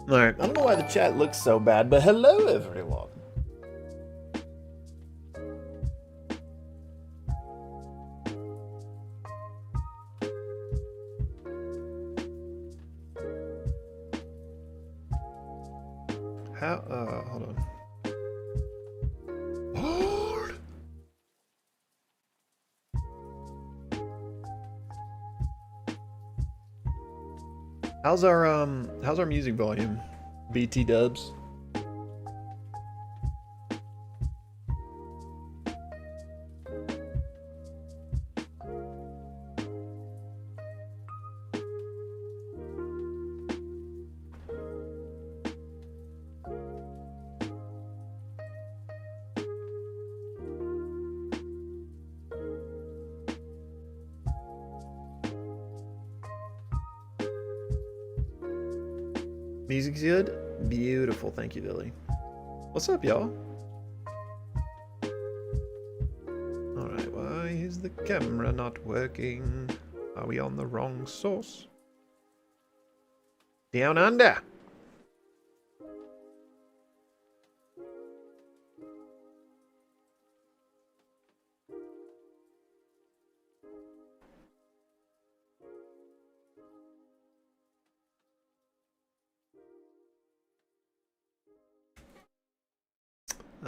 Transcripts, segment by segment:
Alright, I don't know why the chat looks so bad, but hello everyone. How, hold on. Lord! How's our music volume? BT dubs? Music's good? Beautiful, thank you, Dilly. What's up, y'all? Alright, why is the camera not working? Are we on the wrong source? Down under!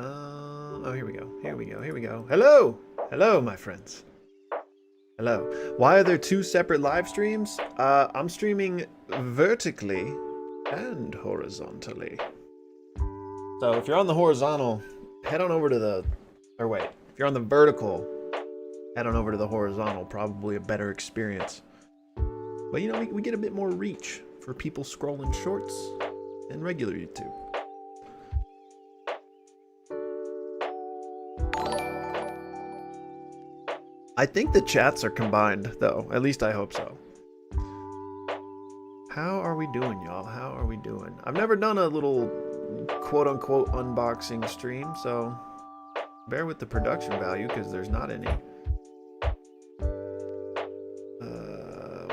Oh, here we go. Here we go. Here we go. Hello! Hello, my friends. Hello. Why are there two separate live streams? I'm streaming vertically and horizontally. So if you're on the horizontal, head on over to the... Or wait. If you're on the vertical, head on over to the horizontal. Probably a better experience. But you know, we get a bit more reach for people scrolling shorts than regular YouTube. I think the chats are combined, though. At least I hope so. How are we doing, y'all? How are we doing? I've never done a little quote-unquote unboxing stream, so bear with the production value, because there's not any.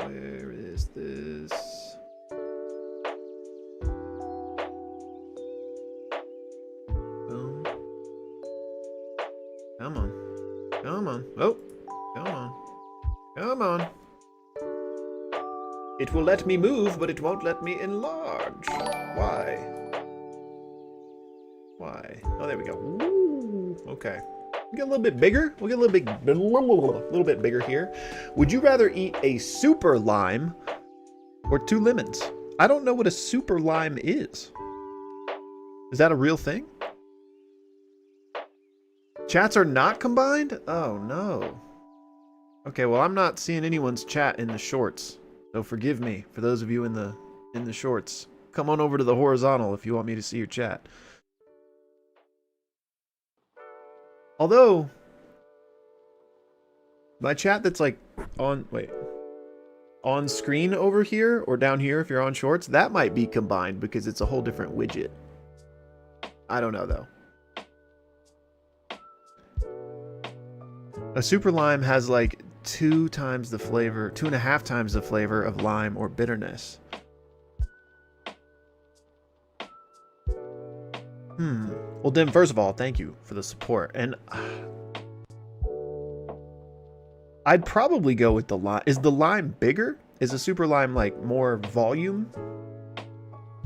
Where is this? Boom. Come on. Come on. Oh. Come on. Come on. It will let me move, but it won't let me enlarge. Why? Why? Oh, there we go. Ooh, okay. We'll get a little bit bigger. We'll get a little bit bigger here. Would you rather eat a super lime or 2 lemons? I don't know what a super lime is. Is that a real thing? Chats are not combined? Oh, no. Okay, well, I'm not seeing anyone's chat in the shorts, so forgive me for those of you in the shorts. Come on over to the horizontal if you want me to see your chat. Although my chat that's like on screen over here or down here if you're on shorts, that might be combined because it's a whole different widget. I don't know though. A super lime has like 2.5 times the flavor of lime or bitterness. Well, Dim, first of all, thank you for the support. And I'd probably go with the lime. Is the lime bigger? Is a super lime like more volume?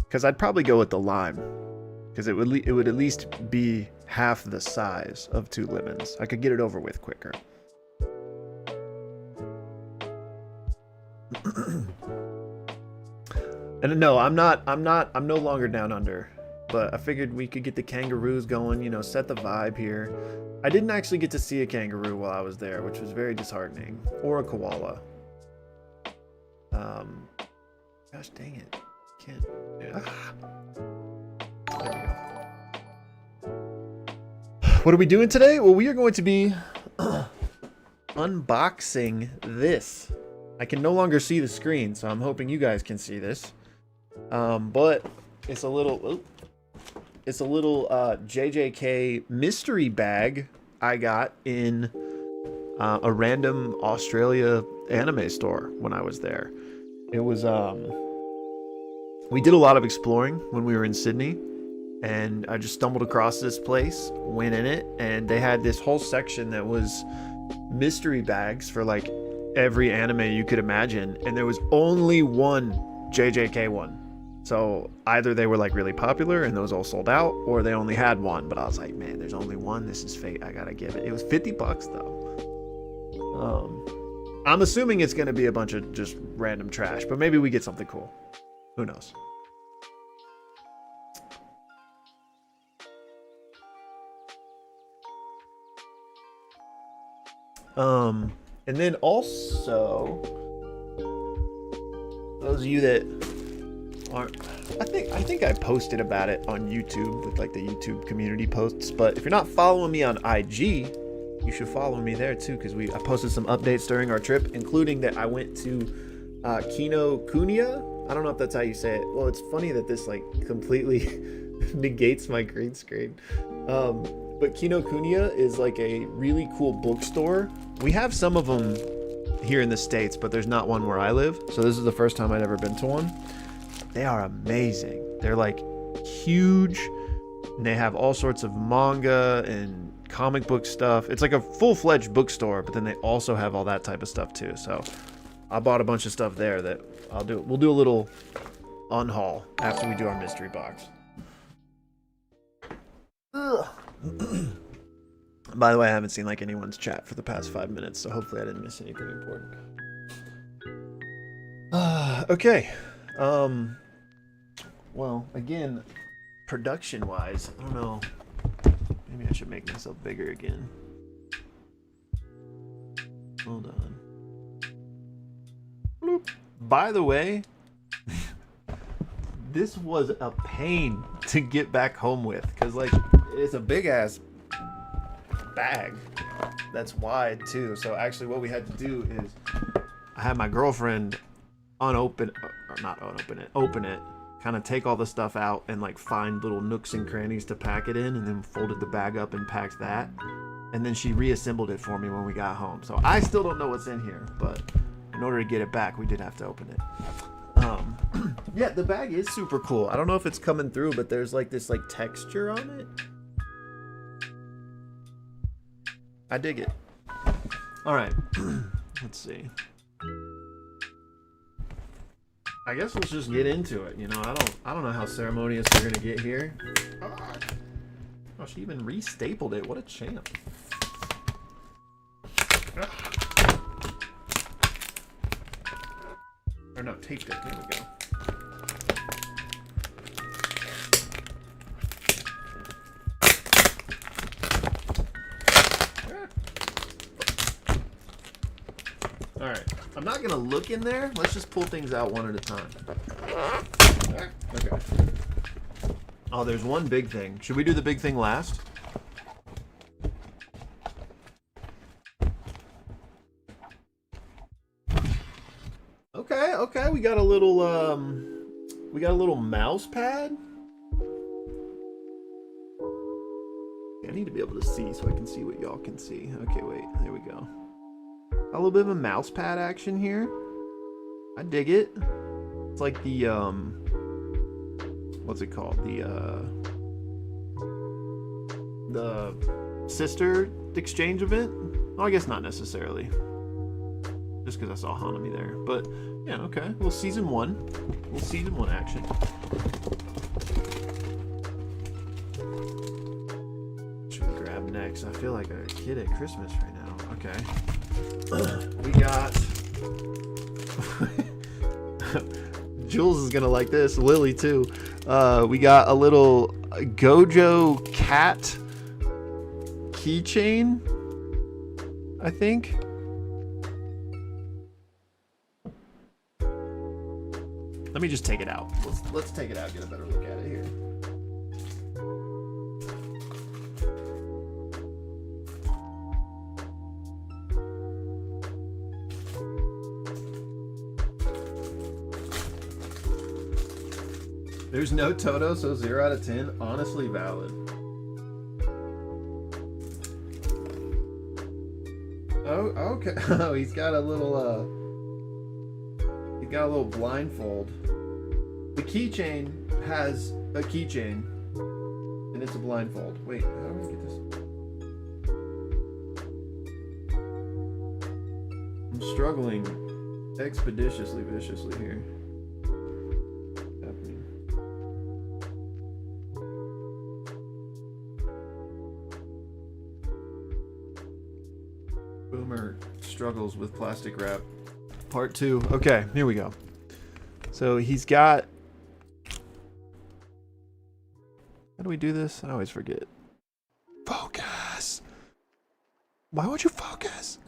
Because I'd probably go with the lime. Because it would at least be half the size of 2 lemons. I could get it over with quicker. And no, I'm no longer down under. But I figured we could get the kangaroos going, you know, set the vibe here. I didn't actually get to see a kangaroo while I was there, which was very disheartening. Or a koala. Gosh dang it. Can't. Ah. There we go. What are we doing today? Well, we are going to be unboxing this. I can no longer see the screen, so I'm hoping you guys can see this. But it's a little JJK mystery bag I got in a random Australia anime store when I was there. It was we did a lot of exploring when we were in Sydney, and I just stumbled across this place, went in it, and they had this whole section that was mystery bags for like every anime you could imagine, and there was only one JJK one. So either they were like really popular and those all sold out, or they only had one. But I was like, man, there's only one. This is fate. I gotta give it. It was $50 though. I'm assuming it's gonna be a bunch of just random trash, but maybe we get something cool. Who knows? And then also, those of you that aren't, I think I posted about it on YouTube with like the YouTube community posts, but if you're not following me on IG, you should follow me there too, because I posted some updates during our trip, including that I went to Kinokuniya. I don't know if that's how you say it. Well, it's funny that this like completely negates my green screen. But Kinokuniya is like a really cool bookstore. We have some of them here in the States, but there's not one where I live. So this is the first time I'd ever been to one. They are amazing. They're like huge, and they have all sorts of manga and comic book stuff. It's like a full-fledged bookstore, but then they also have all that type of stuff too. So I bought a bunch of stuff there that we'll do a little unhaul after we do our mystery box. Ugh. By the way, I haven't seen like anyone's chat for the past 5 minutes, so hopefully I didn't miss anything important. Okay. Well, again, production-wise, I don't know. Maybe I should make myself bigger again. Hold on. Bloop. By the way, this was a pain to get back home with, because like it's a big ass bag that's wide too. So actually what we had to do is I had my girlfriend open it, kind of take all the stuff out and like find little nooks and crannies to pack it in, and then folded the bag up and packed that, and then she reassembled it for me when we got home. So I still don't know what's in here, but in order to get it back we did have to open it. Yeah, the bag is super cool. I don't know if it's coming through, but there's like this like texture on it. I dig it. All right, let's see. I guess let's just get into it. You know, I don't know how ceremonious we're gonna get here. Oh, she even re-stapled it. What a champ. Or no, taped it. There we go. Alright, I'm not gonna look in there. Let's just pull things out one at a time. Okay. Oh, there's one big thing. Should we do the big thing last? Okay, we got a little mouse pad. I need to be able to see so I can see what y'all can see. Okay, wait, there we go. A little bit of a mouse pad action here. I dig it. It's like the what's it called? The sister exchange event? Oh, I guess not necessarily. Just because I saw Hanami there. But yeah, okay. Well, season one. We'll season one action. What should we grab next? I feel like a kid at Christmas right now. Okay. We got Jules is gonna like this. Lily too. We got a little Gojo cat keychain, I think. Let me just take it out. Let's take it out, get a better look at it here. There's no Toto, so 0 out of 10. Honestly valid. Oh, okay. Oh, he's got a little blindfold. The keychain has a keychain, and it's a blindfold. Wait, how do I get this? I'm struggling expeditiously, viciously here. What's happening? Boomer struggles with plastic wrap. Part 2. Okay, here we go. So he's got... How do we do this? I always forget. Focus! Why won't you focus?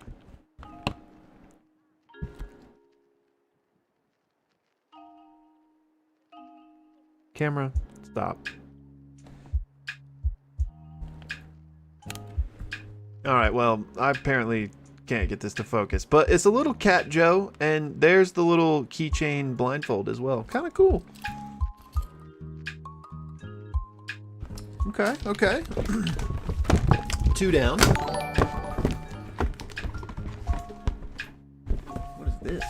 Camera, stop. Alright, well, I apparently can't get this to focus. But it's a little cat Joe, and there's the little keychain blindfold as well. Kind of cool. Okay, okay. 2 down. What is this?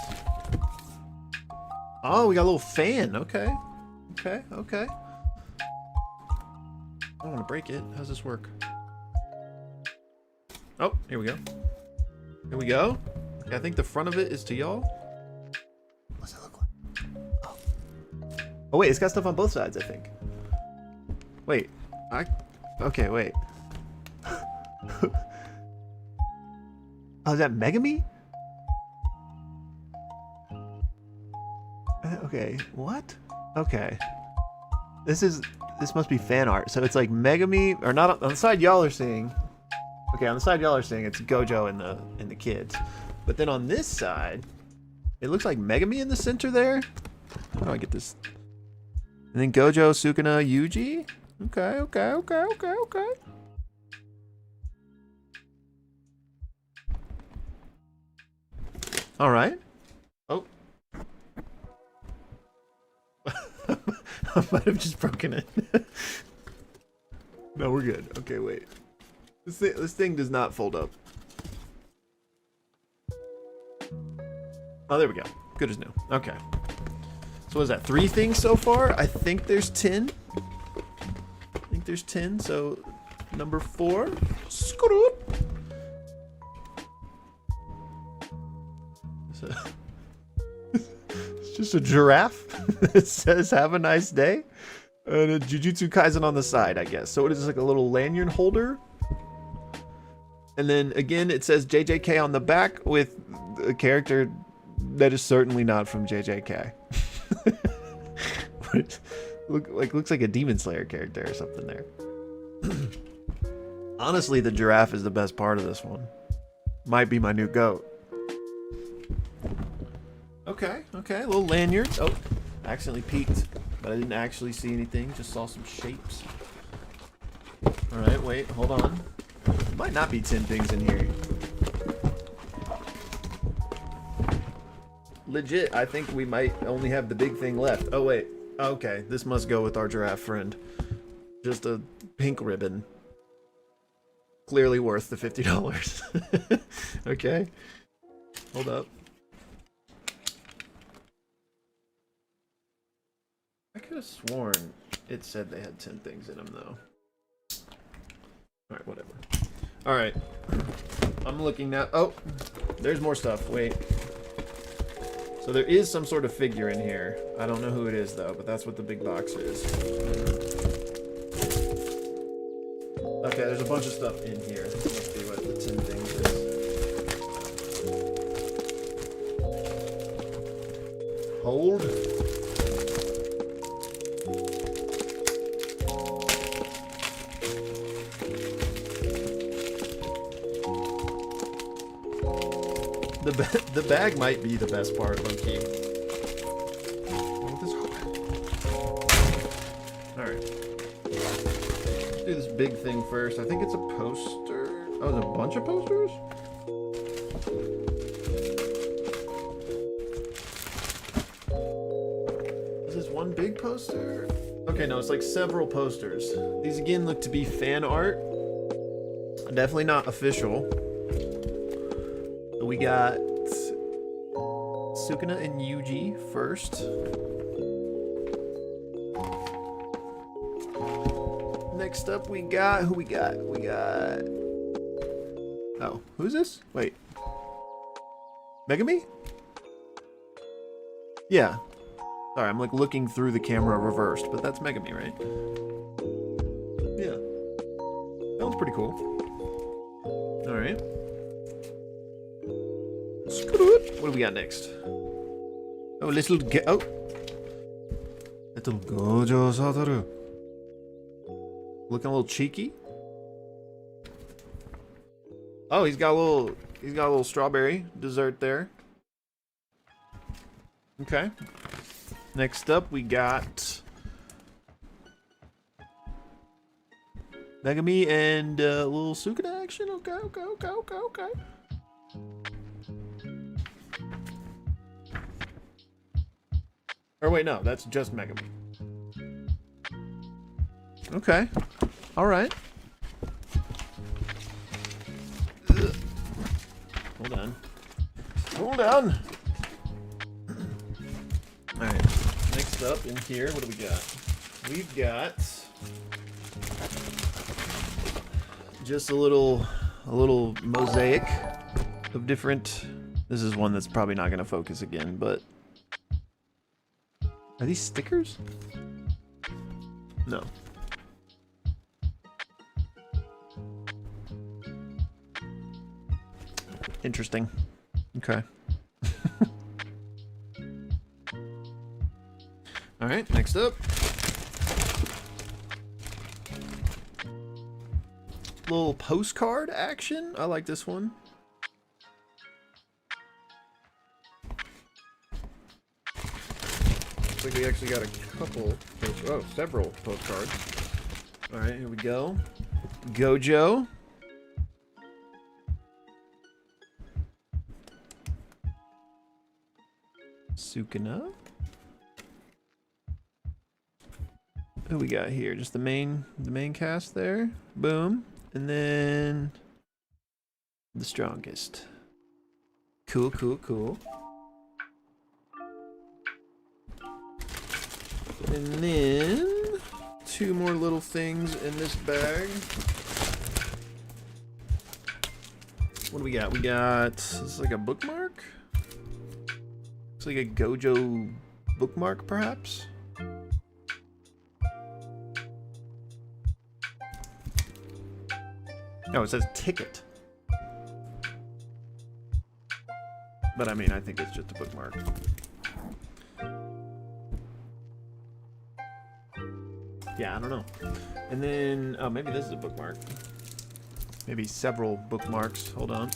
Oh, we got a little fan. Okay. Okay, okay. I don't want to break it. How's this work? Oh, here we go. Here we go. Okay, I think the front of it is to y'all. What's it look like? Oh. Oh, wait, it's got stuff on both sides, I think. Wait. Okay, wait. Oh, is that Megami? Okay, what? Okay. This must be fan art. So it's like Megami, or not on the side y'all are seeing. Okay, on the side y'all are seeing it's Gojo and the kids. But then on this side, it looks like Megami in the center there. How do I get this? And then Gojo, Sukuna, Yuji. Okay, okay, okay, okay, okay. All right. Oh. I might have just broken it. No, we're good. Okay, wait. This thing does not fold up. Oh, there we go. Good as new. Okay. So what is that? 3 things so far? I think there's 10. I think there's 10. So number 4. Screw. It's just a giraffe. It says "Have a nice day," and a Jujutsu Kaisen on the side, I guess. So it is like a little lanyard holder. And then again, it says JJK on the back with a character that is certainly not from JJK. Looks like a Demon Slayer character or something there. Honestly, the giraffe is the best part of this one. Might be my new goat. Okay, okay, a little lanyard. Oh, I accidentally peeked, but I didn't actually see anything. Just saw some shapes. All right, wait, hold on. There might not be 10 things in here. Legit, I think we might only have the big thing left. Oh, wait. Okay, this must go with our giraffe friend. Just a pink ribbon. Clearly worth the $50. Okay. Hold up. I could have sworn it said they had 10 things in them, though. Alright, whatever. Alright. I'm looking now. Oh, there's more stuff. Wait. So there is some sort of figure in here. I don't know who it is, though, but that's what the big box is. Okay, there's a bunch of stuff in here. Let's see what the 10 things is. Hold. The bag might be the best part, low-key. Alright. Let's do this big thing first. I think it's a poster. Oh, there's a bunch of posters? Is this one big poster? Okay, no, it's like several posters. These again look to be fan art. Definitely not official. We got Sukuna and Yuji first. Next up, we got who we got. We got. Oh, who's this? Wait. Megami? Yeah. Sorry, I'm like looking through the camera reversed, but that's Megami, right? Yeah. That one's pretty cool. All right. What do we got next? Oh, little little Gojo Satoru. Looking a little cheeky. Oh, he's got a little strawberry dessert there. Okay. Next up, we got Megami and a little Sukuna action. Okay. Or wait, no, that's just Megami. Okay. All right. Ugh. Hold on. All right. Next up in here, what do we got? We've got just a little mosaic of different. This is one that's probably not going to focus again, but are these stickers? No. Interesting. Okay. All right, next up. Little postcard action. I like this one. Looks like we actually got a couple, several postcards. All right, here we go. Gojo. Sukuna. Who we got here? Just the main cast there. Boom. And then the strongest. Cool. And then two more little things in this bag. What do we got? We got, this is like a bookmark? Looks like a Gojo bookmark, perhaps? No, it says ticket. But I mean, I think it's just a bookmark. Yeah, I don't know. And then, oh, maybe this is a bookmark. Maybe several bookmarks. Hold on.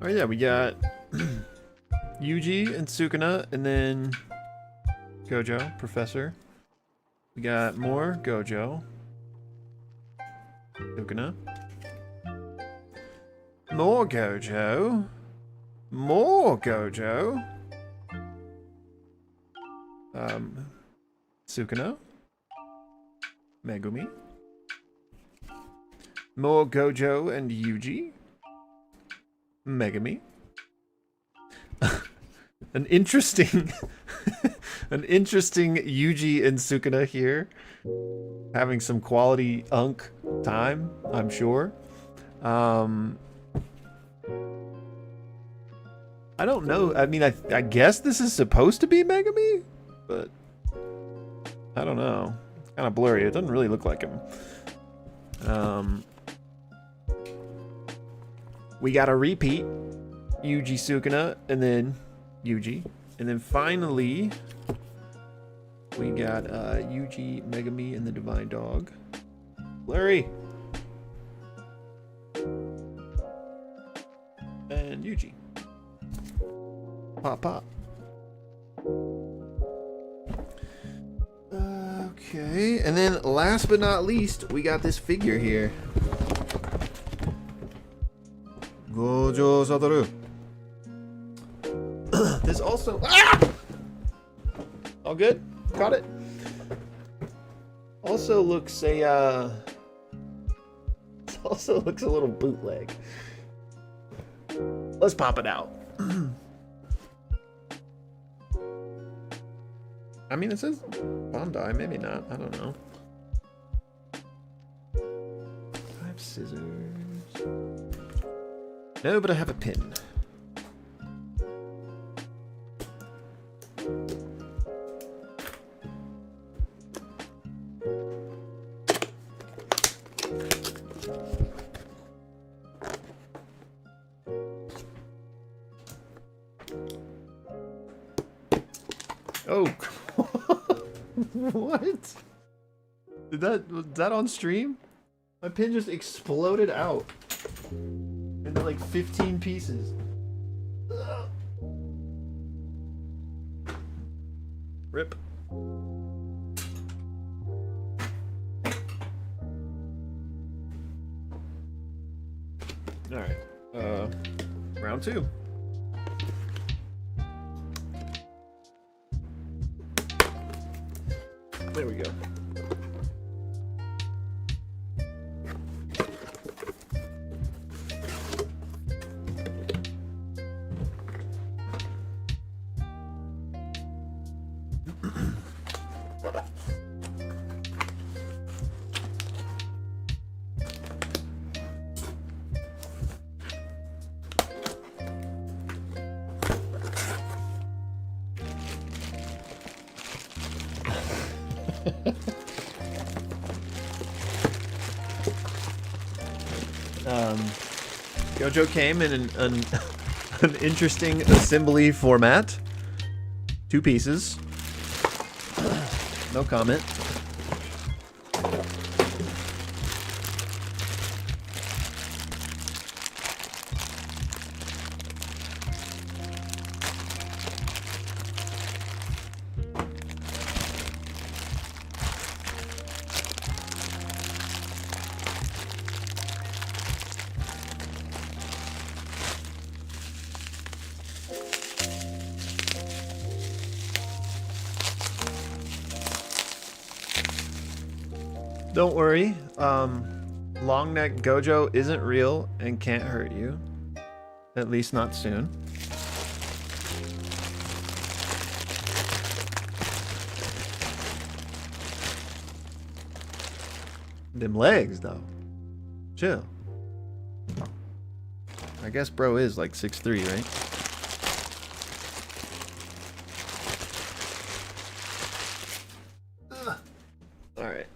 Oh yeah, we got Yuji and Sukuna, and then Gojo, Professor. We got more Gojo. Sukuna. More Gojo. More Gojo. Sukuna. Megumi. More Gojo and Yuji. Megami. An interesting Yuji and Sukuna here. Having some quality unk time, I'm sure. I don't know. I mean, I guess this is supposed to be Megami, but I don't know. It's kind of blurry. It doesn't really look like him. We got a repeat. Yuji Sukuna, and then Yuji. And then finally, we got Yuji, Megami, and the Divine Dog. Blurry. And Yuji. Pop. Okay, and then last but not least, we got this figure here. Gojo Satoru. This also... Ah! All good? Got it? Also looks a also looks a little bootleg. Let's pop it out. I mean, it says Bandai, maybe not. I don't know. I have scissors. No, but I have a pin. Oh, what? Was that on stream? My pin just exploded out into like 15 pieces. Rip. All right. Round two. There we go. JoJo came in an interesting assembly format. 2 pieces. No comment. Don't worry, long neck Gojo isn't real and can't hurt you. At least not soon. Them legs though. Chill. I guess bro is like 6'3", right? Alright.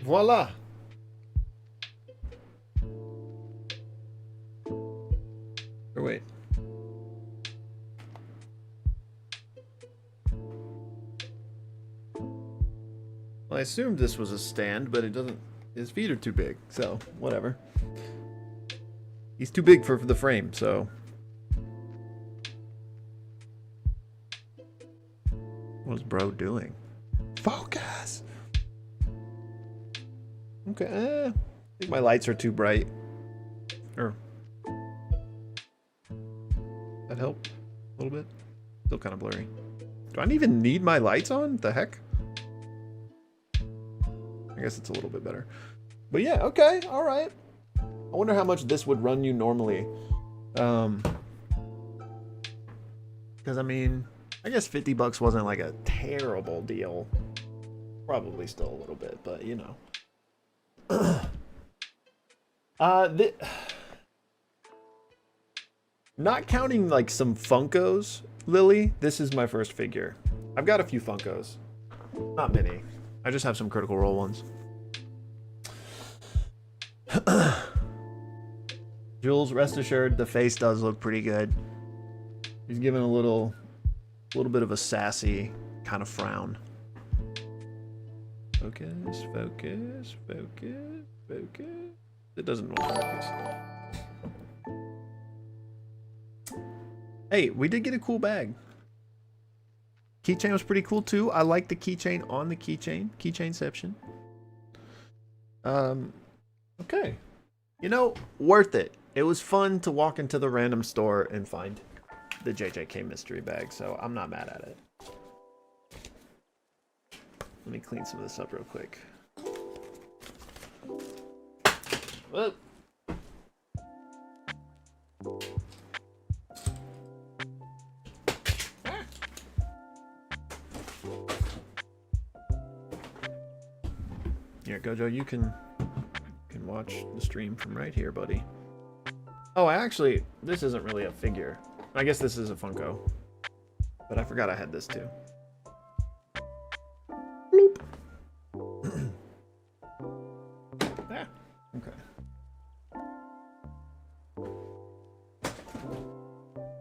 Voila. Or wait. Well, I assumed this was a stand, but it doesn't. His feet are too big, so whatever. He's too big for the frame, so. What's bro doing? Focus! Okay, I think my lights are too bright. Or that help a little bit? Still kind of blurry. Do I even need my lights on? The heck? I guess it's a little bit better. But yeah, okay, alright. I wonder how much this would run you normally. Because I mean, I guess $50 wasn't like a terrible deal. Probably still a little bit, but you know. Not counting like some Funkos, Lily, this is my first figure. I've got a few Funkos. Not many. I just have some Critical Role ones. Jules, rest assured, the face does look pretty good. He's given a little bit of a sassy kind of frown. Focus, focus, focus, focus. It doesn't want to focus. Hey, we did get a cool bag. Keychain was pretty cool too. I like the keychain on the keychain. Keychainception. Okay. You know, worth it. It was fun to walk into the random store and find the JJK mystery bag, so I'm not mad at it. Let me clean some of this up real quick. Whoa. Here, Gojo, you can watch the stream from right here, buddy. Oh, this isn't really a figure. I guess this is a Funko. But I forgot I had this too. Bloop. Ah, okay.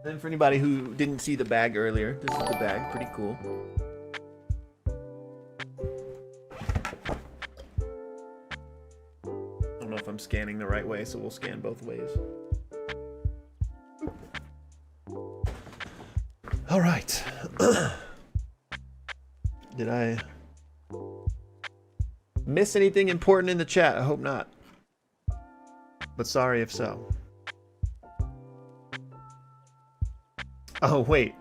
And for anybody who didn't see the bag earlier, this is the bag. Pretty cool. I don't know if I'm scanning the right way, so we'll scan both ways. All right. Did I miss anything important in the chat? I hope not. But sorry if so. Oh, wait.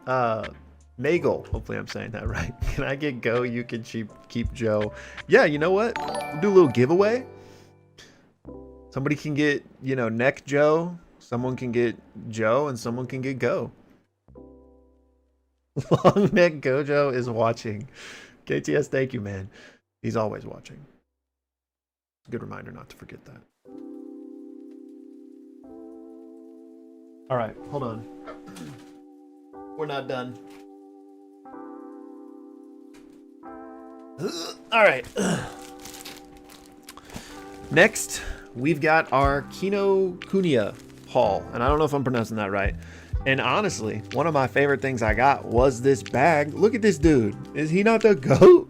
Nagel. Hopefully I'm saying that right. Can I get Go? You can keep Joe. Yeah, you know what? We'll do a little giveaway. Somebody can get, you know, Neck Joe. Someone can get Joe, and someone can get Go. Long Neck Gojo is watching. KTS, thank you, man. He's always watching. Good reminder not to forget that. All right, hold on. We're not done. All right. Next, we've got our Kinokuniya haul, and I don't know if I'm pronouncing that right. And honestly, one of my favorite things I got was this bag. Look at this dude. Is he not the GOAT?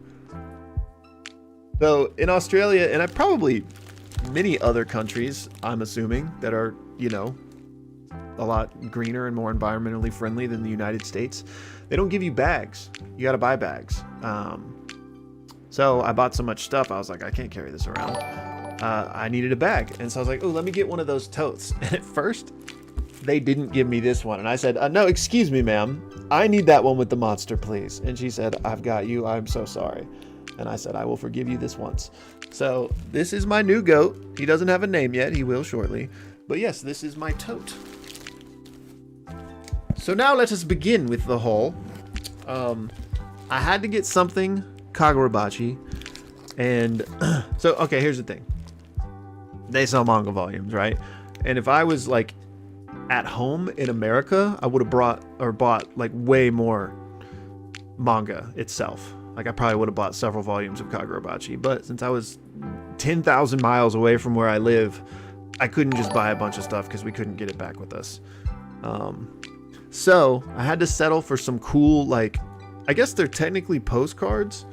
So in Australia, and probably many other countries, I'm assuming, that are, you know, a lot greener and more environmentally friendly than the United States, they don't give you bags. You got to buy bags. So I bought so much stuff, I was like, I can't carry this around. I needed a bag. And so I was like, oh, let me get one of those totes. And at first, they didn't give me this one. And I said, no, excuse me, ma'am. I need that one with the monster, please. And she said, I've got you. I'm so sorry. And I said, I will forgive you this once. So this is my new GOAT. He doesn't have a name yet. He will shortly. But yes, this is my tote. So now let us begin with the haul. I had to get something Kagurabachi. And so, okay, here's the thing. They sell manga volumes, right? And if I was like at home in America, I would have bought like way more manga itself. Like I probably would have bought several volumes of Kagurabachi. But since I was 10,000 miles away from where I live, I couldn't just buy a bunch of stuff because we couldn't get it back with us. So I had to settle for some cool, like, I guess they're technically postcards.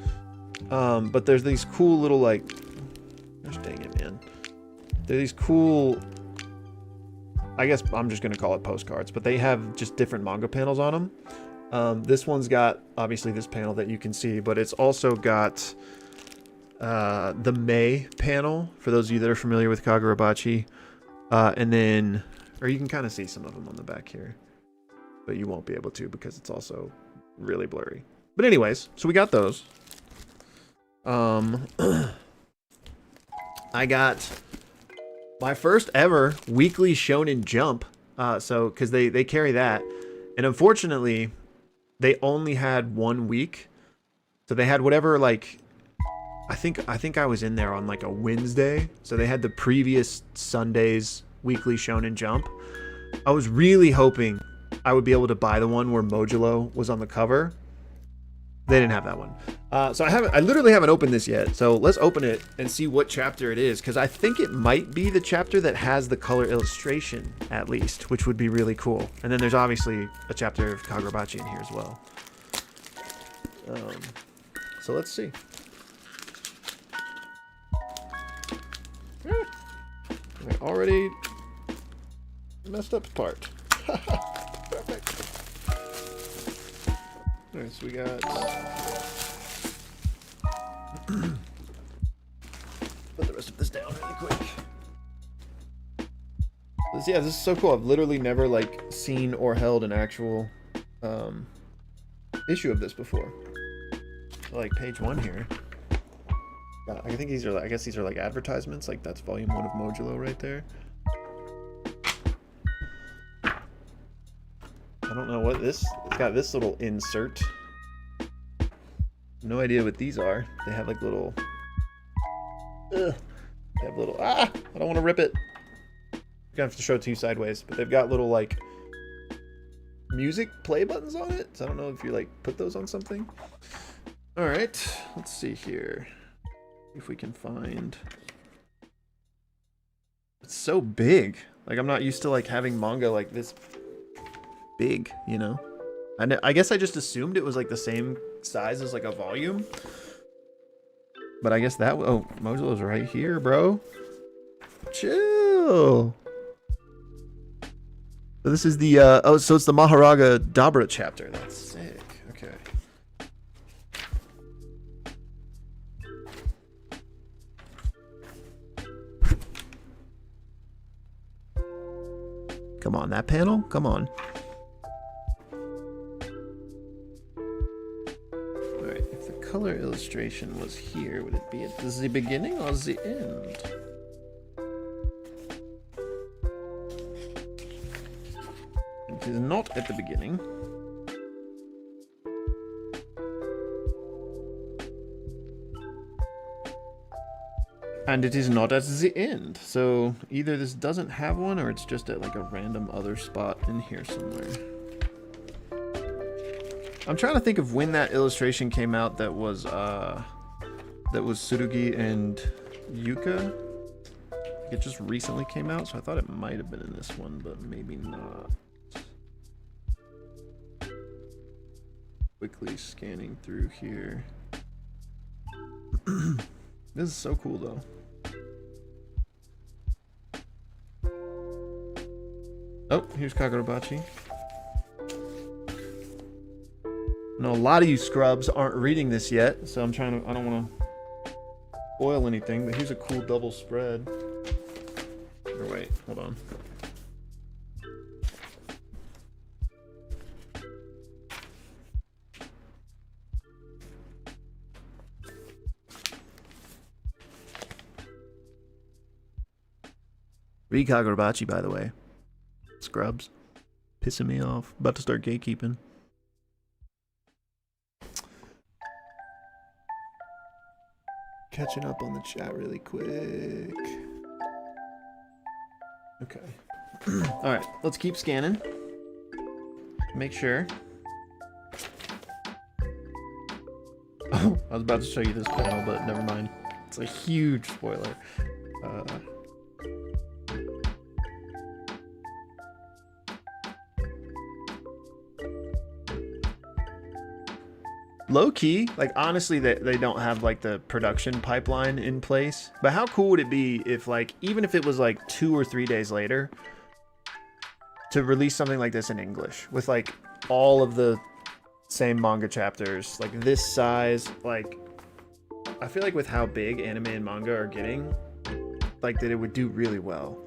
But there's these cool little, like, gosh dang it, man. They're these cool, I guess I'm just going to call it postcards, but they have just different manga panels on them. This one's got, obviously, this panel that you can see, but it's also got the May panel, for those of you that are familiar with Kagurabachi. And then, or you can kind of see some of them on the back here, but you won't be able to because it's also really blurry. But anyways, so we got those. I got my first ever weekly Shonen Jump. So, because they carry that. And unfortunately, they only had 1 week. So they had whatever, like, I think I was in there on like a Wednesday. So they had the previous Sunday's weekly Shonen Jump. I was really hoping I would be able to buy the one where Modulo was on the cover. They didn't have that one. So I literally haven't opened this yet. So let's open it and see what chapter it is. Because I think it might be the chapter that has the color illustration, at least, which would be really cool. And then there's obviously a chapter of Kagurabachi in here as well. So let's see. I already messed up the part. Perfect. All right, so we got... Put the rest of this down really quick. Yeah, this is so cool. I've literally never, like, seen or held an actual issue of this before. So, like, page 1 here. I think these are, I guess these are like advertisements. Like, that's volume 1 of Modulo right there. I don't know what this... It's got this little insert. No idea what these are. They have like little... Ugh. They have little... Ah! I don't want to rip it. I'm gonna have to show it to you sideways. But they've got little like... music play buttons on it. So I don't know if you like put those on something. Alright. Let's see here. If we can find... It's so big. Like, I'm not used to like having manga like this big, you know? I guess I just assumed it was like the same size as like a volume. But I guess that... Oh, Mojulo's right here, bro. Chill. So this is the... oh, so it's the Maharaga Dabra chapter. That's sick. Okay. Come on, that panel? Come on. Alright, if the color illustration was here, would it be at the beginning or the end? It is not at the beginning. And it is not at the end. So either this doesn't have one or it's just at like a random other spot in here somewhere. I'm trying to think of when that illustration came out that was Tsurugi and Yuka. It just recently came out, so I thought it might have been in this one, but maybe not. Quickly scanning through here. This is so cool though. Oh, here's Kagurabachi. No, a lot of you scrubs aren't reading this yet, so I'm trying to... I don't want to spoil anything, but here's a cool double spread. Or wait, hold on. Read Kagurabachi, by the way. Scrubs. Pissing me off. About to start gatekeeping. Catching up on the chat really quick. Okay. Alright, let's keep scanning. Make sure. Oh, I was about to show you this panel, but never mind. It's a huge spoiler. Low key, like honestly, they don't have like the production pipeline in place. But how cool would it be if like, even if it was like 2 or 3 days later, to release something like this in English with like all of the same manga chapters, like this size. Like, I feel like with how big anime and manga are getting, like that it would do really well.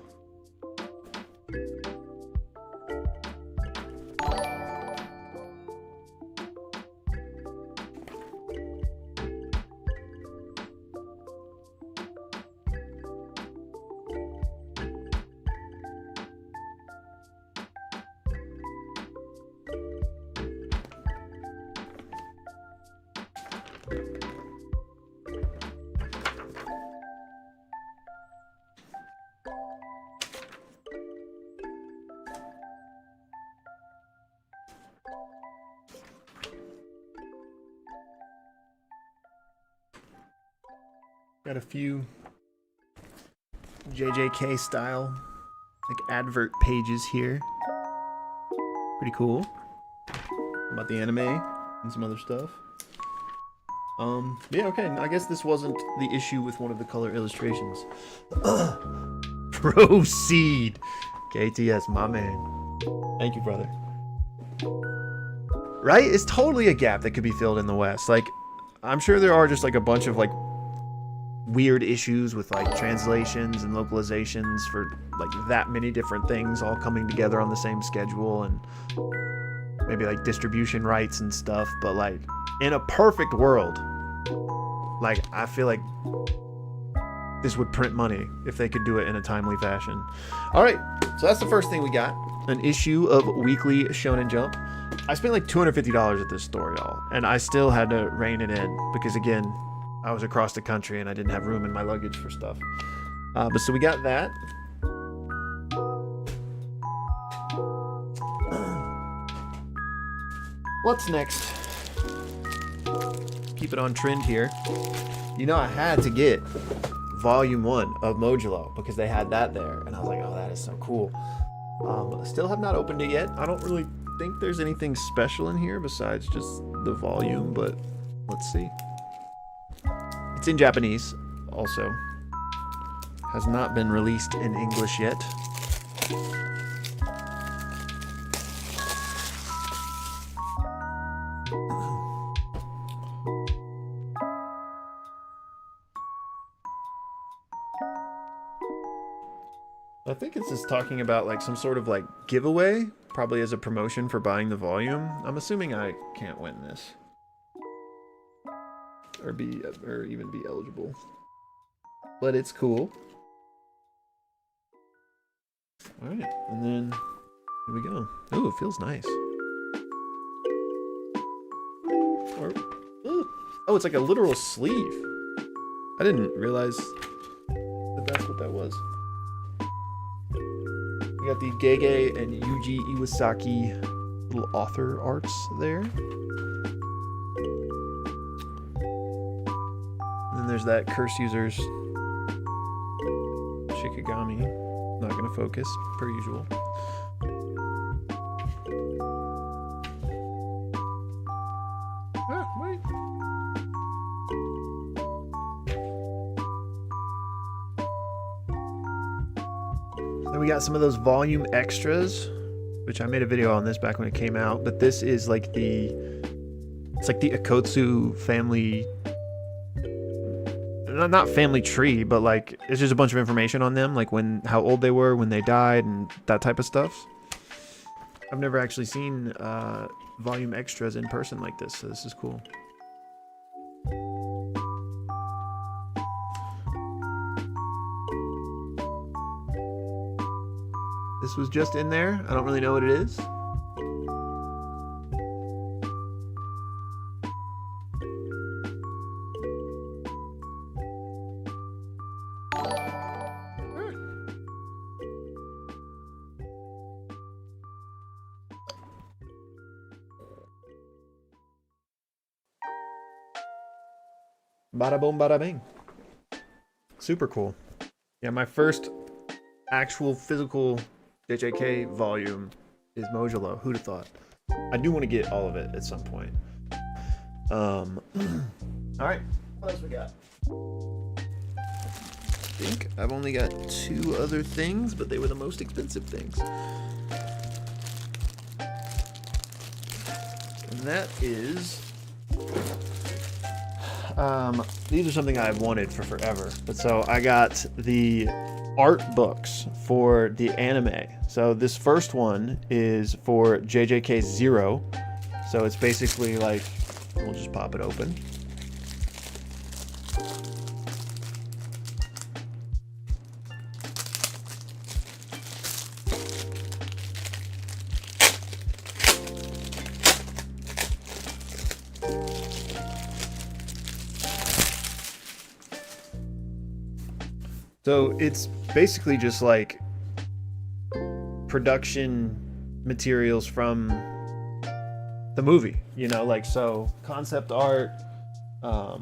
Got a few JJK style, like advert pages here. Pretty cool. About the anime and some other stuff. Yeah, okay. I guess this wasn't the issue with one of the color illustrations. Proceed. KTS, my man. Thank you, brother. Right? It's totally a gap that could be filled in the West. Like, I'm sure there are just like a bunch of like weird issues with like translations and localizations for like that many different things all coming together on the same schedule, and maybe like distribution rights and stuff. But like in a perfect world, like I feel like this would print money if they could do it in a timely fashion. All right, so that's the first thing we got, an issue of Weekly Shonen Jump. I spent like $250 at this store, y'all, and I still had to rein it in because, again, I was across the country and I didn't have room in my luggage for stuff. But so we got that. What's next? Keep it on trend here. You know, I had to get Volume 1 of Modulo because they had that there, and I was like, oh, that is so cool. Still have not opened it yet. I don't really think there's anything special in here besides just the volume, but let's see. It's in Japanese also. Has not been released in English yet. I think it's just talking about like some sort of like giveaway, probably as a promotion for buying the volume. I'm assuming I can't win this. Or even be eligible. But it's cool. Alright, and then here we go. Ooh, it feels nice. Oh, it's like a literal sleeve. I didn't realize that that's what that was. We got the Gege and Yuji Iwasaki little author arts there. And then there's that Curse Users Shikigami. Not going to focus, per usual. Ah, wait. Then we got some of those volume extras, which I made a video on this back when it came out, but this is like it's like the Akotsu family, not family tree, but like it's just a bunch of information on them, like how old they were, when they died, and that type of stuff. I've never actually seen volume extras in person like this, so this is cool. This was just in there. I don't really know what it is. Bada boom, bada bing. Super cool. Yeah, my first actual physical JJK volume is Modulo. Who'd have thought? I do want to get all of it at some point. All right, what else we got? I think I've only got 2 other things, but they were the most expensive things. And that is these are something I've wanted for forever. But so I got the art books for the anime. So this first one is for JJK 0. So it's basically like, we'll just pop it open. So it's basically just like production materials from the movie, you know, like, so concept art, let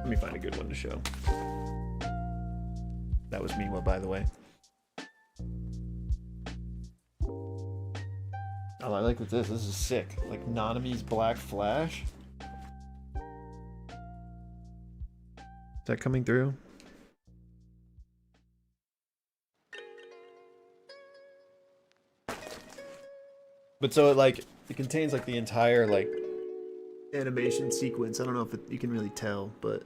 me find a good one to show. That was Miwa, by the way. Oh, I like this. This is sick. Like Nanami's Black Flash. Is that coming through? But so it contains like the entire like animation sequence. I don't know if you can really tell, but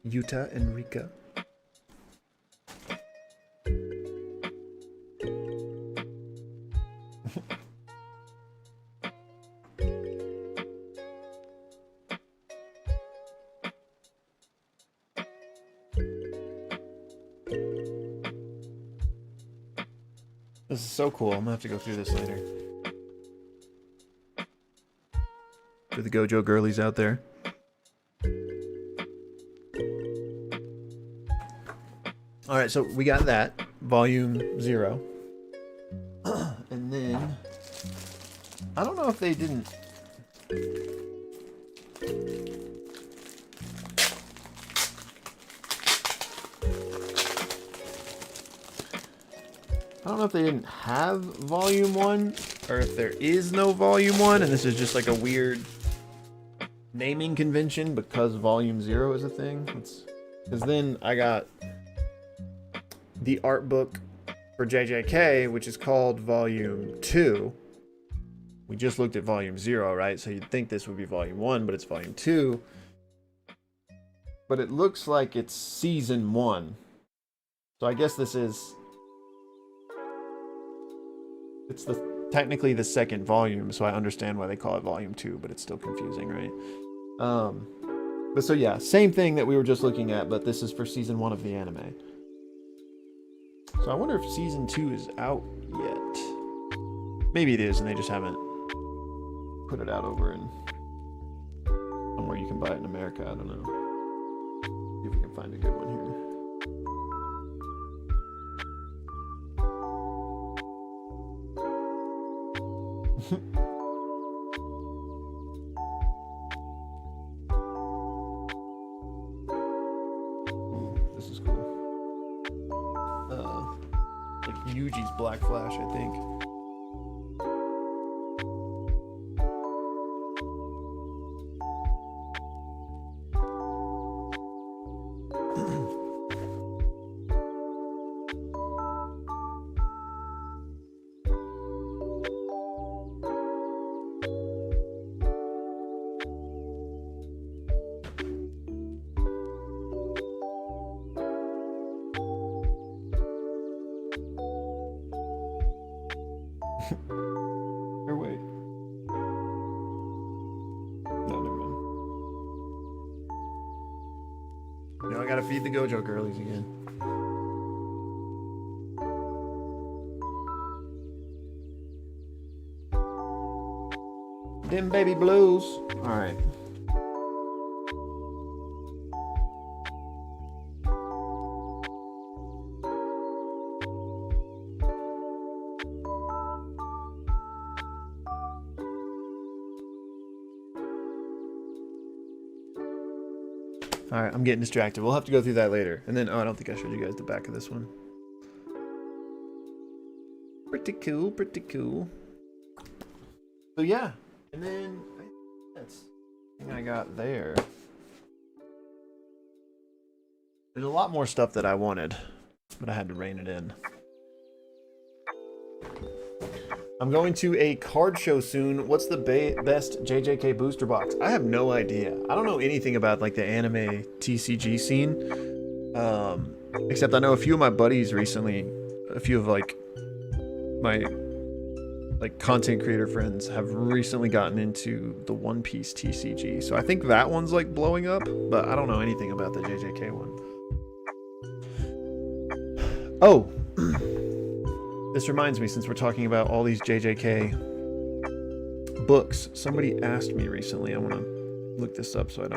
Yuta and Rika. This is so cool. I'm gonna have to go through this later. For the Gojo girlies out there. Alright, so we got that. Volume 0. And then I don't know if they didn't. I don't know if they didn't have Volume 1 or if there is no Volume 1 and this is just like a weird naming convention because Volume 0 is a thing. Because then I got the art book for JJK, which is called Volume 2. We just looked at Volume 0, right? So you'd think this would be Volume 1, but it's Volume 2. But it looks like it's Season 1. So I guess this is... It's technically the second volume, so I understand why they call it Volume 2, but it's still confusing, right? But so yeah, same thing that we were just looking at, but this is for Season 1 of the anime. So I wonder if Season 2 is out yet. Maybe it is, and they just haven't put it out over in somewhere you can buy it in America. I don't know. See if we can find a good one here. Ooh, this is cool. Like Yuji's Black Flash, I think. Or wait. No, never mind. Now I gotta feed the Gojo girlies again. Them baby blues. Alright. Alright, I'm getting distracted. We'll have to go through that later. And then, oh, I don't think I showed you guys the back of this one. Pretty cool, pretty cool. So yeah, and then that's the thing I got there. There's a lot more stuff that I wanted, but I had to rein it in. I'm going to a card show soon. What's the best JJK booster box? I have no idea. I don't know anything about like the anime TCG scene. Except I know a few of my buddies recently, a few of like my content creator friends have recently gotten into the One Piece TCG. So I think that one's like blowing up, but I don't know anything about the JJK one. Oh, this reminds me, since we're talking about all these JJK books, somebody asked me recently, I want to look this up so I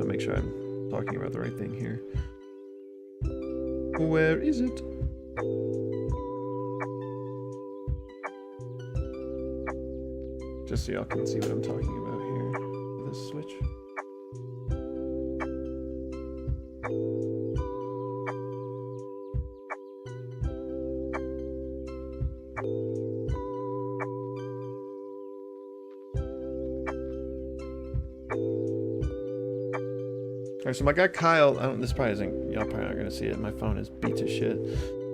make sure I'm talking about the right thing here. Where is it? Just so y'all can see what I'm talking about here. This switch. Alright, so my guy Kyle, this probably isn't, y'all probably not gonna see it. My phone is beat to shit.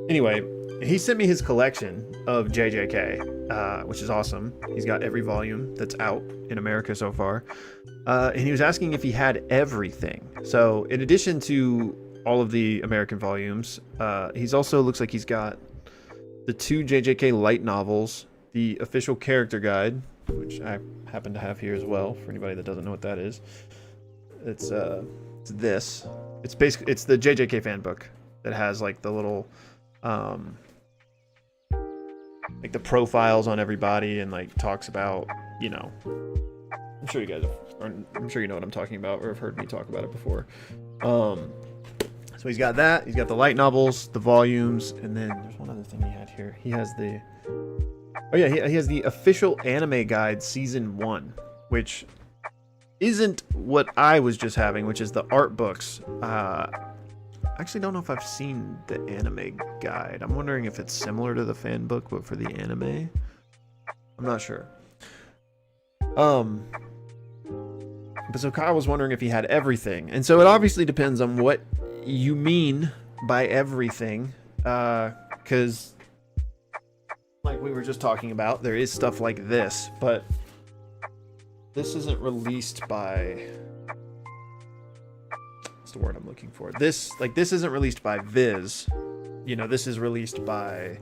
Anyway, he sent me his collection of JJK, which is awesome. He's got every volume that's out in America so far. And he was asking if he had everything. So in addition to all of the American volumes, he's also, looks like he's got the 2 JJK light novels, the official character guide, which I happen to have here as well, for anybody that doesn't know what that is. It's this. It's basically, it's the JJK fan book that has like the little, like the profiles on everybody and like talks about, you know, I'm sure you guys I'm sure you know what I'm talking about or have heard me talk about it before. So he's got that, he's got the light novels, the volumes, and then there's one other thing he had here. He has the, oh yeah, he has the official anime guide season 1, which isn't what I was just having, which is the art books. I actually don't know if I've seen the anime guide. I'm wondering if it's similar to the fan book, but for the anime. I'm not sure. But so Kyle was wondering if he had everything. And so it obviously depends on what you mean by everything. Because like we were just talking about, there is stuff like this, but this isn't released by, what's the word I'm looking for? This isn't released by Viz. You know, this is released by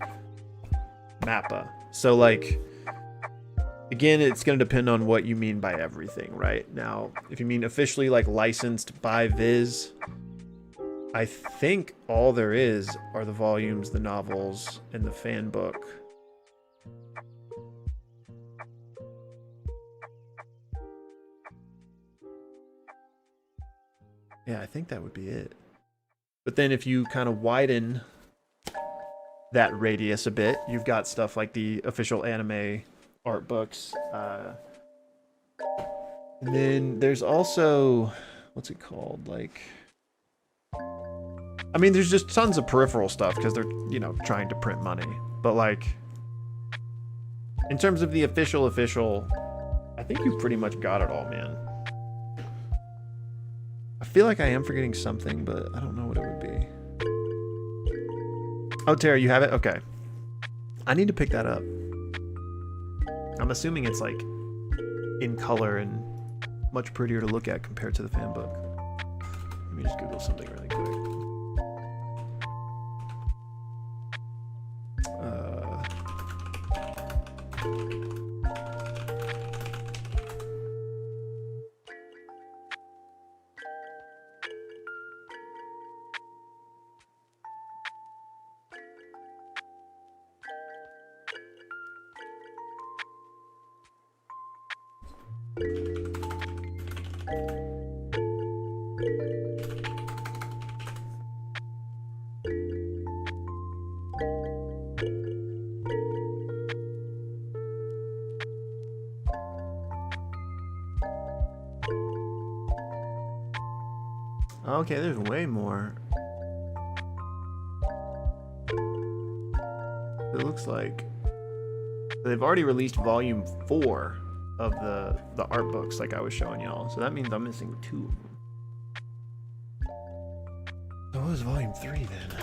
Mappa. So like, again, it's going to depend on what you mean by everything, right? Now, if you mean officially like licensed by Viz, I think all there is are the volumes, the novels, and the fan book. Yeah, I think that would be it. But then if you kind of widen that radius a bit, you've got stuff like the official anime art books. And then there's also, what's it called? Like, I mean, there's just tons of peripheral stuff because they're, you know, trying to print money. But like, in terms of the official, I think you've pretty much got it all, man. I feel like I am forgetting something, but I don't know what it would be. Oh, Tara, you have it? Okay. I need to pick that up. I'm assuming it's like in color and much prettier to look at compared to the fan book. Let me just Google something really quick. Okay, there's way more. It looks like they've already released volume 4 of the art books like I was showing y'all. So that means I'm missing 2 of them. So what was volume 3 then?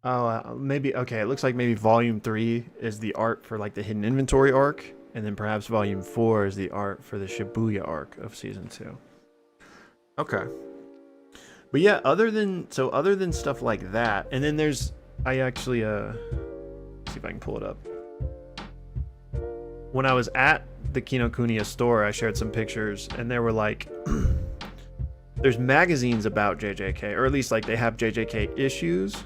Oh, maybe, okay, it looks like maybe volume 3 is the art for like the hidden inventory arc, and then perhaps volume 4 is the art for the Shibuya arc of season 2. Okay. But yeah, other than stuff like that, and then there's, I actually, let's see if I can pull it up. When I was at the Kinokuniya store, I shared some pictures, and there were like, there's magazines about JJK, or at least like they have JJK issues.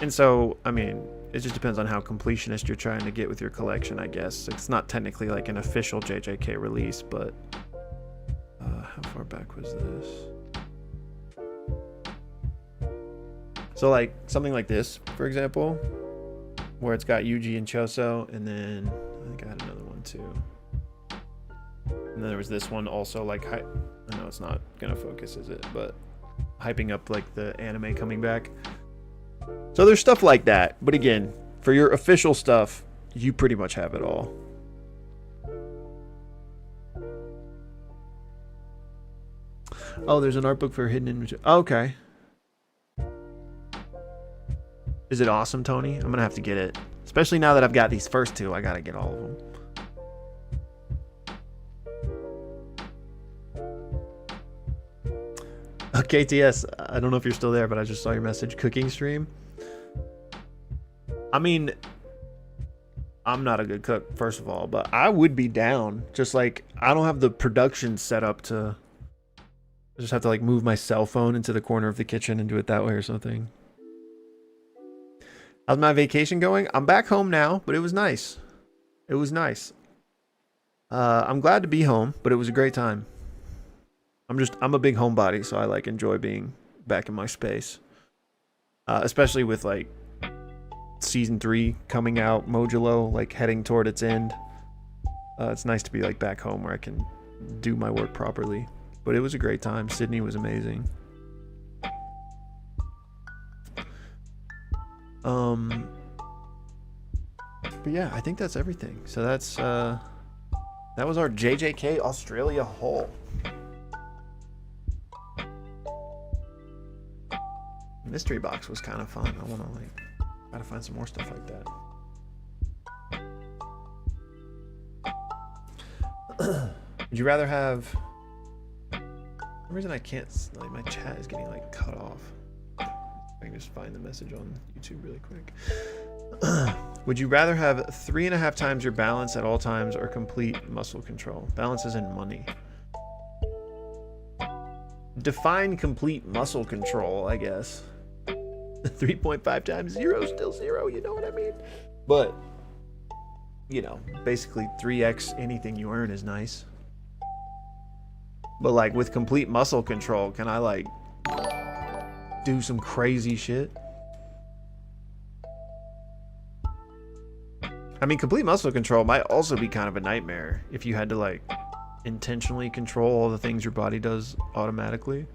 And so, I mean, it just depends on how completionist you're trying to get with your collection, I guess. It's not technically like an official JJK release, but how far back was this? So like something like this, for example, where it's got Yuji and Choso, and then I think I had another one too. And then there was this one also, like, I know it's not gonna focus, is it? But hyping up like the anime coming back. So there's stuff like that. But again, for your official stuff, you pretty much have it all. Oh, there's an art book for hidden inventory. Okay. Is it awesome, Tony? I'm going to have to get it. Especially now that I've got these first two, I got to get all of them. KTS, I don't know if you're still there, but I just saw your message. Cooking stream. I mean, I'm not a good cook, first of all, but I would be down. Just like, I don't have the production set up to... I just have to like move my cell phone into the corner of the kitchen and do it that way or something. How's my vacation going? I'm back home now, but it was nice. It was nice. I'm glad to be home, but it was a great time. I'm a big homebody, so I like enjoy being back in my space. Especially with like season 3 coming out, Modulo like heading toward its end. It's nice to be like back home where I can do my work properly. But it was a great time. Sydney was amazing. But yeah, I think that's everything. So that's that was our JJK Australia haul. Mystery box was kind of fun. I want to like try to find some more stuff like that. Would you rather have? For some reason I can't. Like my chat is getting like cut off. I can just find the message on YouTube really quick. Would you rather have 3.5 times your balance at all times or complete muscle control? Balance is in money. Define complete muscle control, I guess. 3.5 times 0 is still 0, you know what I mean? But, you know, basically 3x anything you earn is nice. But like with complete muscle control, can I like do some crazy shit? I mean, complete muscle control might also be kind of a nightmare if you had to like intentionally control all the things your body does automatically.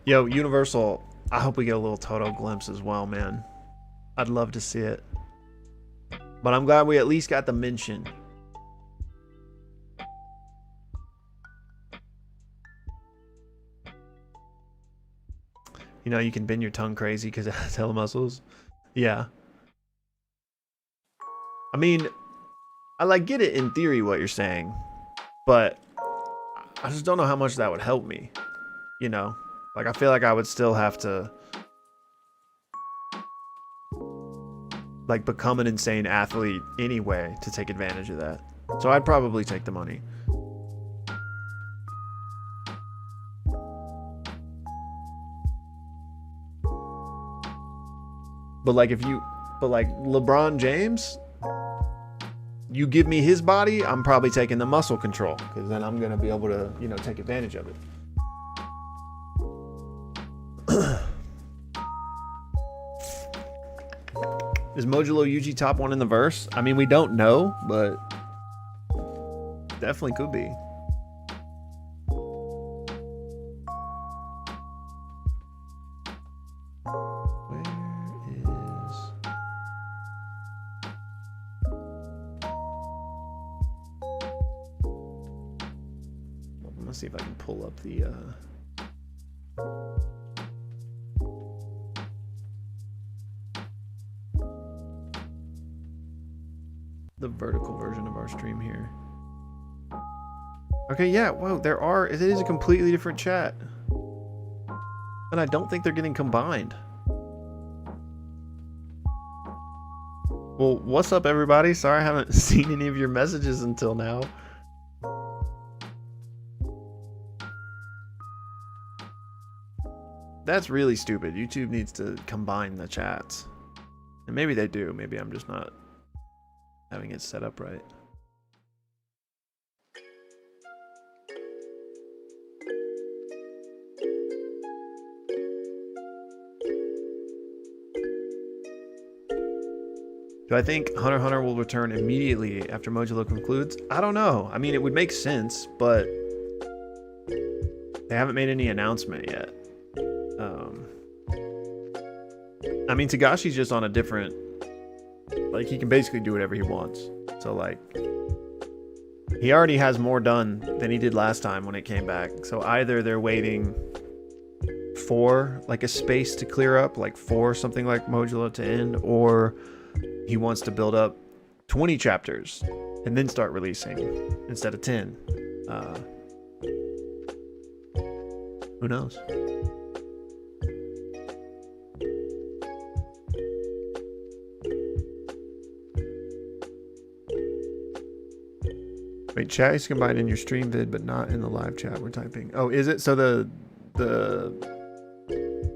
Yo, Universal, I hope we get a little Toto glimpse as well, man. I'd love to see it. But I'm glad we at least got the mention. You know, you can bend your tongue crazy because it has hella muscles. Yeah. I mean, I like get it in theory what you're saying, but I just don't know how much that would help me. You know? Like, I feel like I would still have to like become an insane athlete anyway to take advantage of that. So I'd probably take the money. But like LeBron James, you give me his body, I'm probably taking the muscle control because then I'm gonna be able to, you know, take advantage of it. Is Modulo Yuji top 1 in the verse? I mean, we don't know, but definitely could be. Where is... I'm gonna see if I can pull up the vertical version of our stream here. Okay, yeah, whoa, it is a completely different chat. And I don't think they're getting combined. Well, what's up, everybody? Sorry I haven't seen any of your messages until now. That's really stupid. YouTube needs to combine the chats. And maybe they do. Maybe I'm just not having it set up right. Do I think Hunter x Hunter will return immediately after Modulo concludes? I don't know. I mean, it would make sense, but they haven't made any announcement yet. I mean, Tagashi's just on a different... Like, he can basically do whatever he wants. So, like... He already has more done than he did last time when it came back. So either they're waiting for, like, a space to clear up, like for something like Modulo to end, or he wants to build up 20 chapters and then start releasing instead of 10. Who knows? Wait, chat is combined in your stream vid, but not in the live chat we're typing. Oh, is it? So the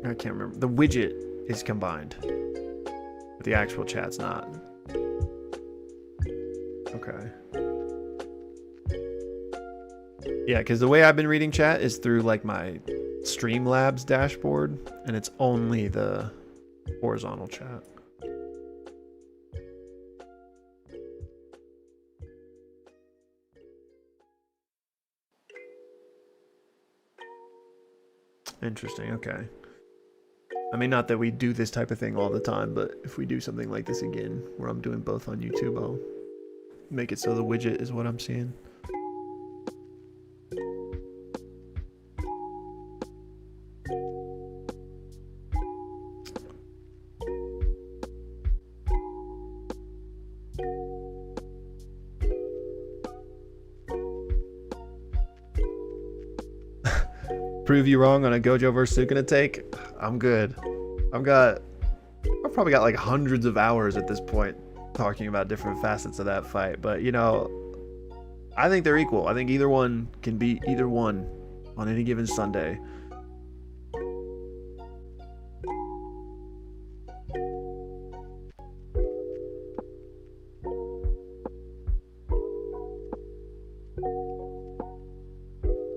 I can't remember. The widget is combined, but the actual chat's not. Okay. Yeah, because the way I've been reading chat is through like my Streamlabs dashboard, and it's only the horizontal chat. Interesting, okay. I mean, not that we do this type of thing all the time, but if we do something like this again, where I'm doing both on YouTube, I'll make it so the widget is what I'm seeing. Prove you wrong on a Gojo versus Sukuna take. I'm good. I've probably got like hundreds of hours at this point talking about different facets of that fight, but you know, I think they're equal. I think either one can beat either one on any given Sunday.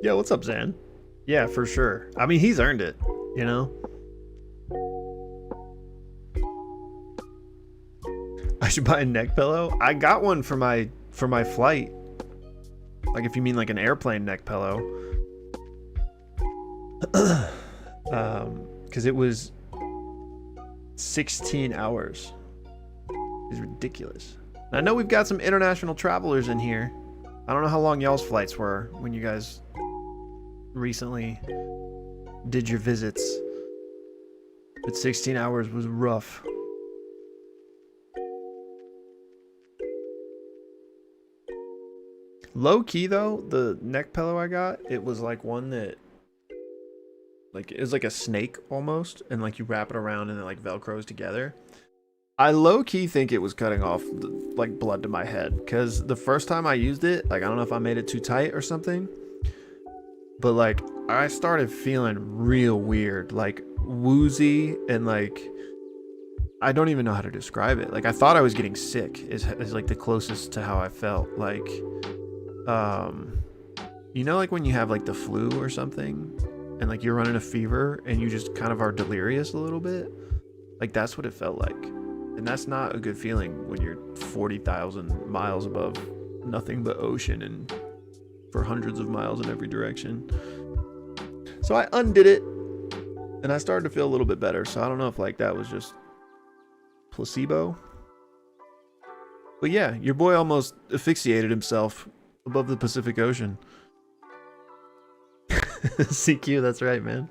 Yo, what's up, Zan? Yeah, for sure. I mean, he's earned it, you know? I should buy a neck pillow. I got one for my flight. Like, if you mean like an airplane neck pillow. Because it was 16 hours. It's ridiculous. And I know we've got some international travelers in here. I don't know how long y'all's flights were when you guys recently did your visits, but 16 hours was rough. Low key though, the neck pillow I got, it was like one that, like, it was like a snake almost, and like you wrap it around and it like velcros together. I low key think it was cutting off like blood to my head, because the first time I used it, like, I don't know if I made it too tight or something, but like I started feeling real weird, like woozy, and like I don't even know how to describe it. Like I thought I was getting sick is like the closest to how I felt. Like you know, like when you have like the flu or something and like you're running a fever and you just kind of are delirious a little bit, like that's what it felt like. And that's not a good feeling when you're 40,000 miles above nothing but ocean and for hundreds of miles in every direction. So I undid it and I started to feel a little bit better. So I don't know if like that was just placebo. But yeah, your boy almost asphyxiated himself above the Pacific Ocean. CQ, that's right, man.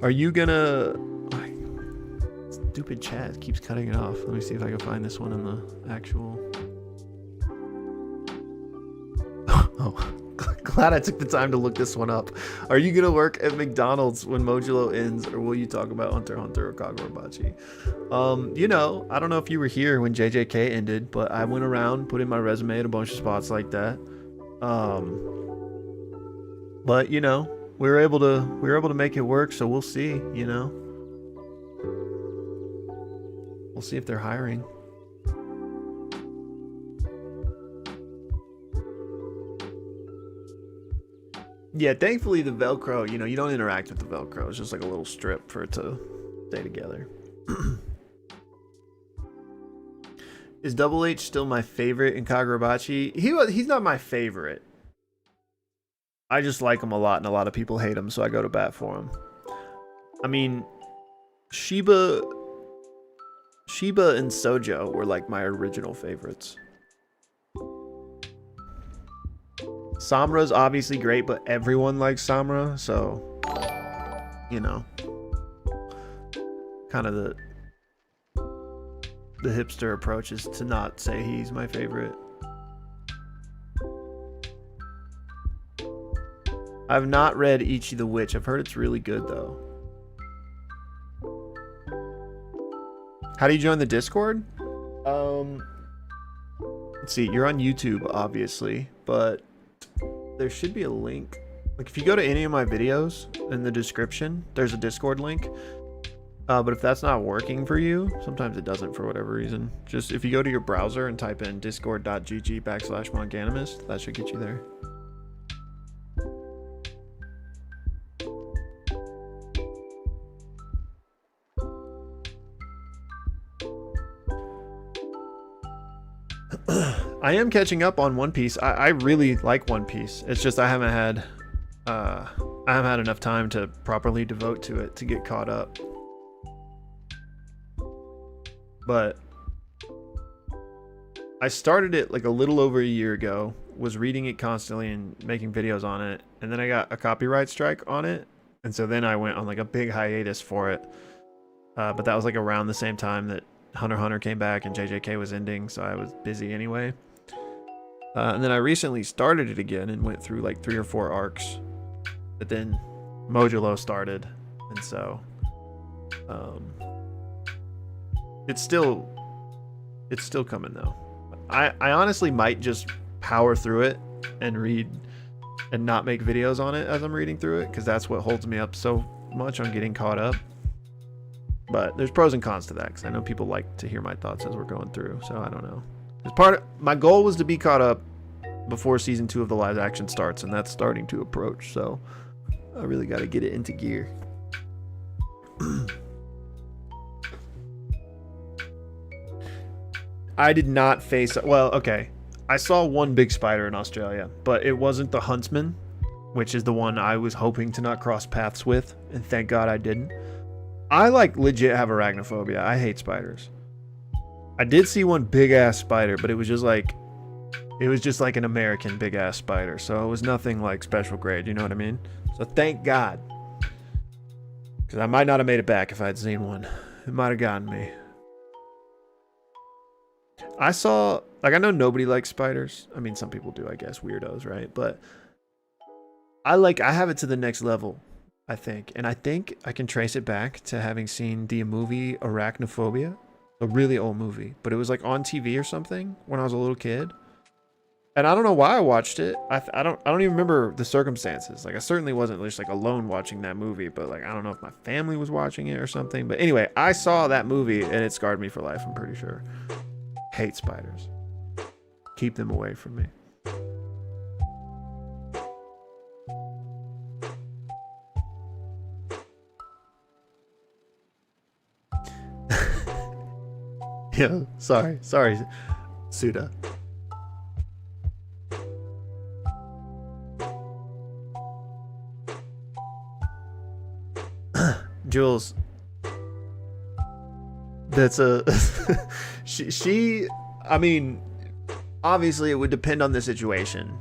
Are you gonna... Stupid chat keeps cutting it off. Let me see if I can find this one in the actual... Oh, glad I took the time to look this one up. Are you gonna work at McDonald's when Modulo ends, or will you talk about Hunter x Hunter or Kagurabachi? You know, I don't know if you were here when JJK ended, but I went around, put in my resume at a bunch of spots like that. But you know, we were able to make it work, so we'll see, you know. We'll see if they're hiring. Yeah, thankfully the Velcro, you know, you don't interact with the Velcro. It's just like a little strip for it to stay together. Is Double H still my favorite in Kagurabachi? He's not my favorite. I just like him a lot, and a lot of people hate him, so I go to bat for him. I mean, Shiba and Sojo were like my original favorites. Samura's obviously great, but everyone likes Samura, so you know, kind of the hipster approach is to not say he's my favorite. I've not read Ichi the Witch. I've heard it's really good though. How do you join the Discord? Let's see, you're on YouTube obviously, but there should be a link. Like if you go to any of my videos in the description, there's a Discord link. But if that's not working for you, sometimes it doesn't for whatever reason. Just if you go to your browser and type in discord.gg/monganimist, that should get you there. I am catching up on One Piece. I really like One Piece. It's just I haven't had enough time to properly devote to it to get caught up. But I started it like a little over a year ago, was reading it constantly and making videos on it, and then I got a copyright strike on it, and so then I went on like a big hiatus for it. But that was like around the same time that Hunter x Hunter came back and JJK was ending, so I was busy anyway. And then I recently started it again and went through like 3 or 4 arcs, but then Modulo started, and so it's still coming though. I honestly might just power through it and read and not make videos on it as I'm reading through it, because that's what holds me up so much on getting caught up. But there's pros and cons to that, because I know people like to hear my thoughts as we're going through, so I don't know. My goal was to be caught up before season 2 of the live action starts, and that's starting to approach, so I really got to get it into gear. I did not face... Well, okay. I saw one big spider in Australia, but it wasn't the huntsman, which is the one I was hoping to not cross paths with, and thank God I didn't. I like legit have arachnophobia. I hate spiders. I did see one big ass spider, but it was just like an American big ass spider, so it was nothing like special grade, you know what I mean? So thank God, because I might not have made it back if I had seen one. It might have gotten me. I saw, like, I know nobody likes spiders. I mean, some people do, I guess, weirdos, right? But I have it to the next level, I think. And I think I can trace it back to having seen the movie Arachnophobia, a really old movie, but it was like on TV or something when I was a little kid. And I don't know why I watched it. I don't even remember the circumstances. Like, I certainly wasn't just like alone watching that movie, but like, I don't know if my family was watching it or something. But anyway, I saw that movie and it scarred me for life, I'm pretty sure. Hate spiders. Keep them away from me. Yeah, sorry, Suda. Jules, that's a she I mean, obviously it would depend on the situation.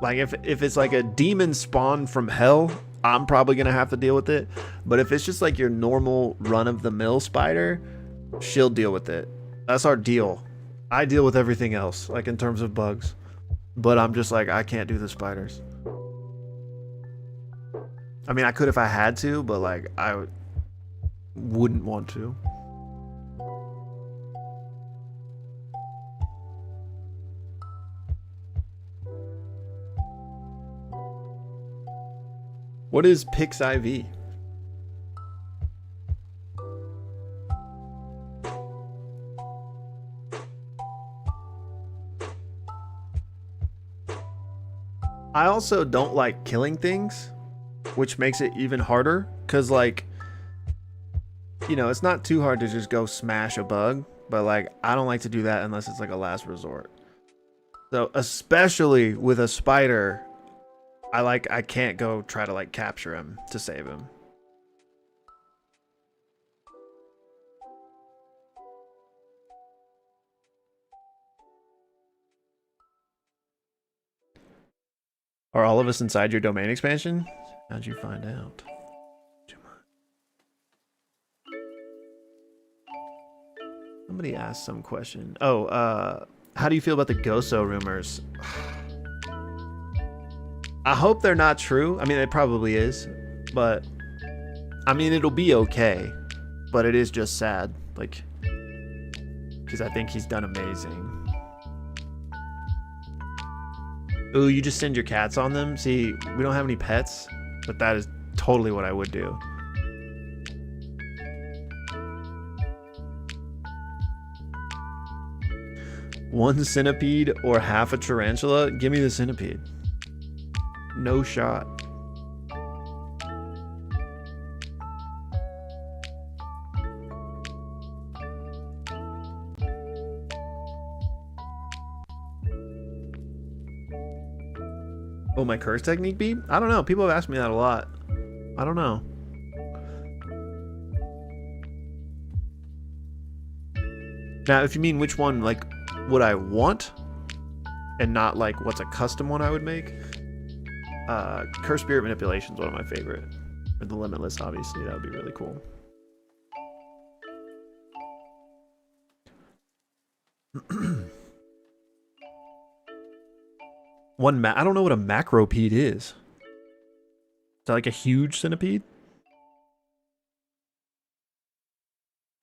Like if it's like a demon spawned from hell, I'm probably gonna have to deal with it. But if it's just like your normal run-of-the-mill spider, she'll deal with it. That's our deal. I deal with everything else, like in terms of bugs. But I'm just like, I can't do the spiders. I mean, I could if I had to, but like, I wouldn't want to. What is Pix IV? I also don't like killing things, which makes it even harder. Because, like, you know, it's not too hard to just go smash a bug. But, like, I don't like to do that unless it's, like, a last resort. So, especially with a spider, I can't go try to, like, capture him to save him. Are all of us inside your domain expansion? How'd you find out? Somebody asked some question. Oh, how do you feel about the Goso rumors? I hope they're not true. I mean, it probably is, but I mean, it'll be okay. But it is just sad, like, because I think he's done amazing. Ooh, you just send your cats on them? See, we don't have any pets, but that is totally what I would do. One centipede or half a tarantula? Give me the centipede. No shot. Oh, my curse technique be? I don't know. People have asked me that a lot. I don't know. Now, if you mean which one, like, would I want, and not like what's a custom one I would make, Curse Spirit Manipulation is one of my favorite. Or the Limitless, obviously, that would be really cool. I don't know what a macropede is. Is that like a huge centipede?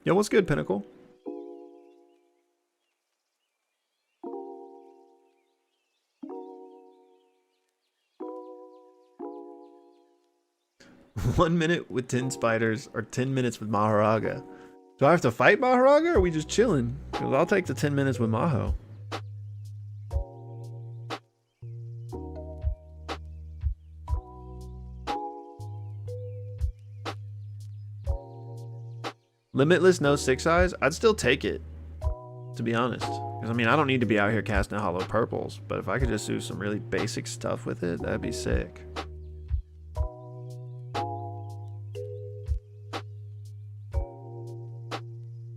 Yo, what's good, Pinnacle? One minute with 10 spiders or 10 minutes with Maharaga. Do I have to fight Maharaga or are we just chilling? Because I'll take the 10 minutes with Maho. Limitless, no 6 eyes? I'd still take it, to be honest. Because, I mean, I don't need to be out here casting hollow purples. But if I could just do some really basic stuff with it, that'd be sick.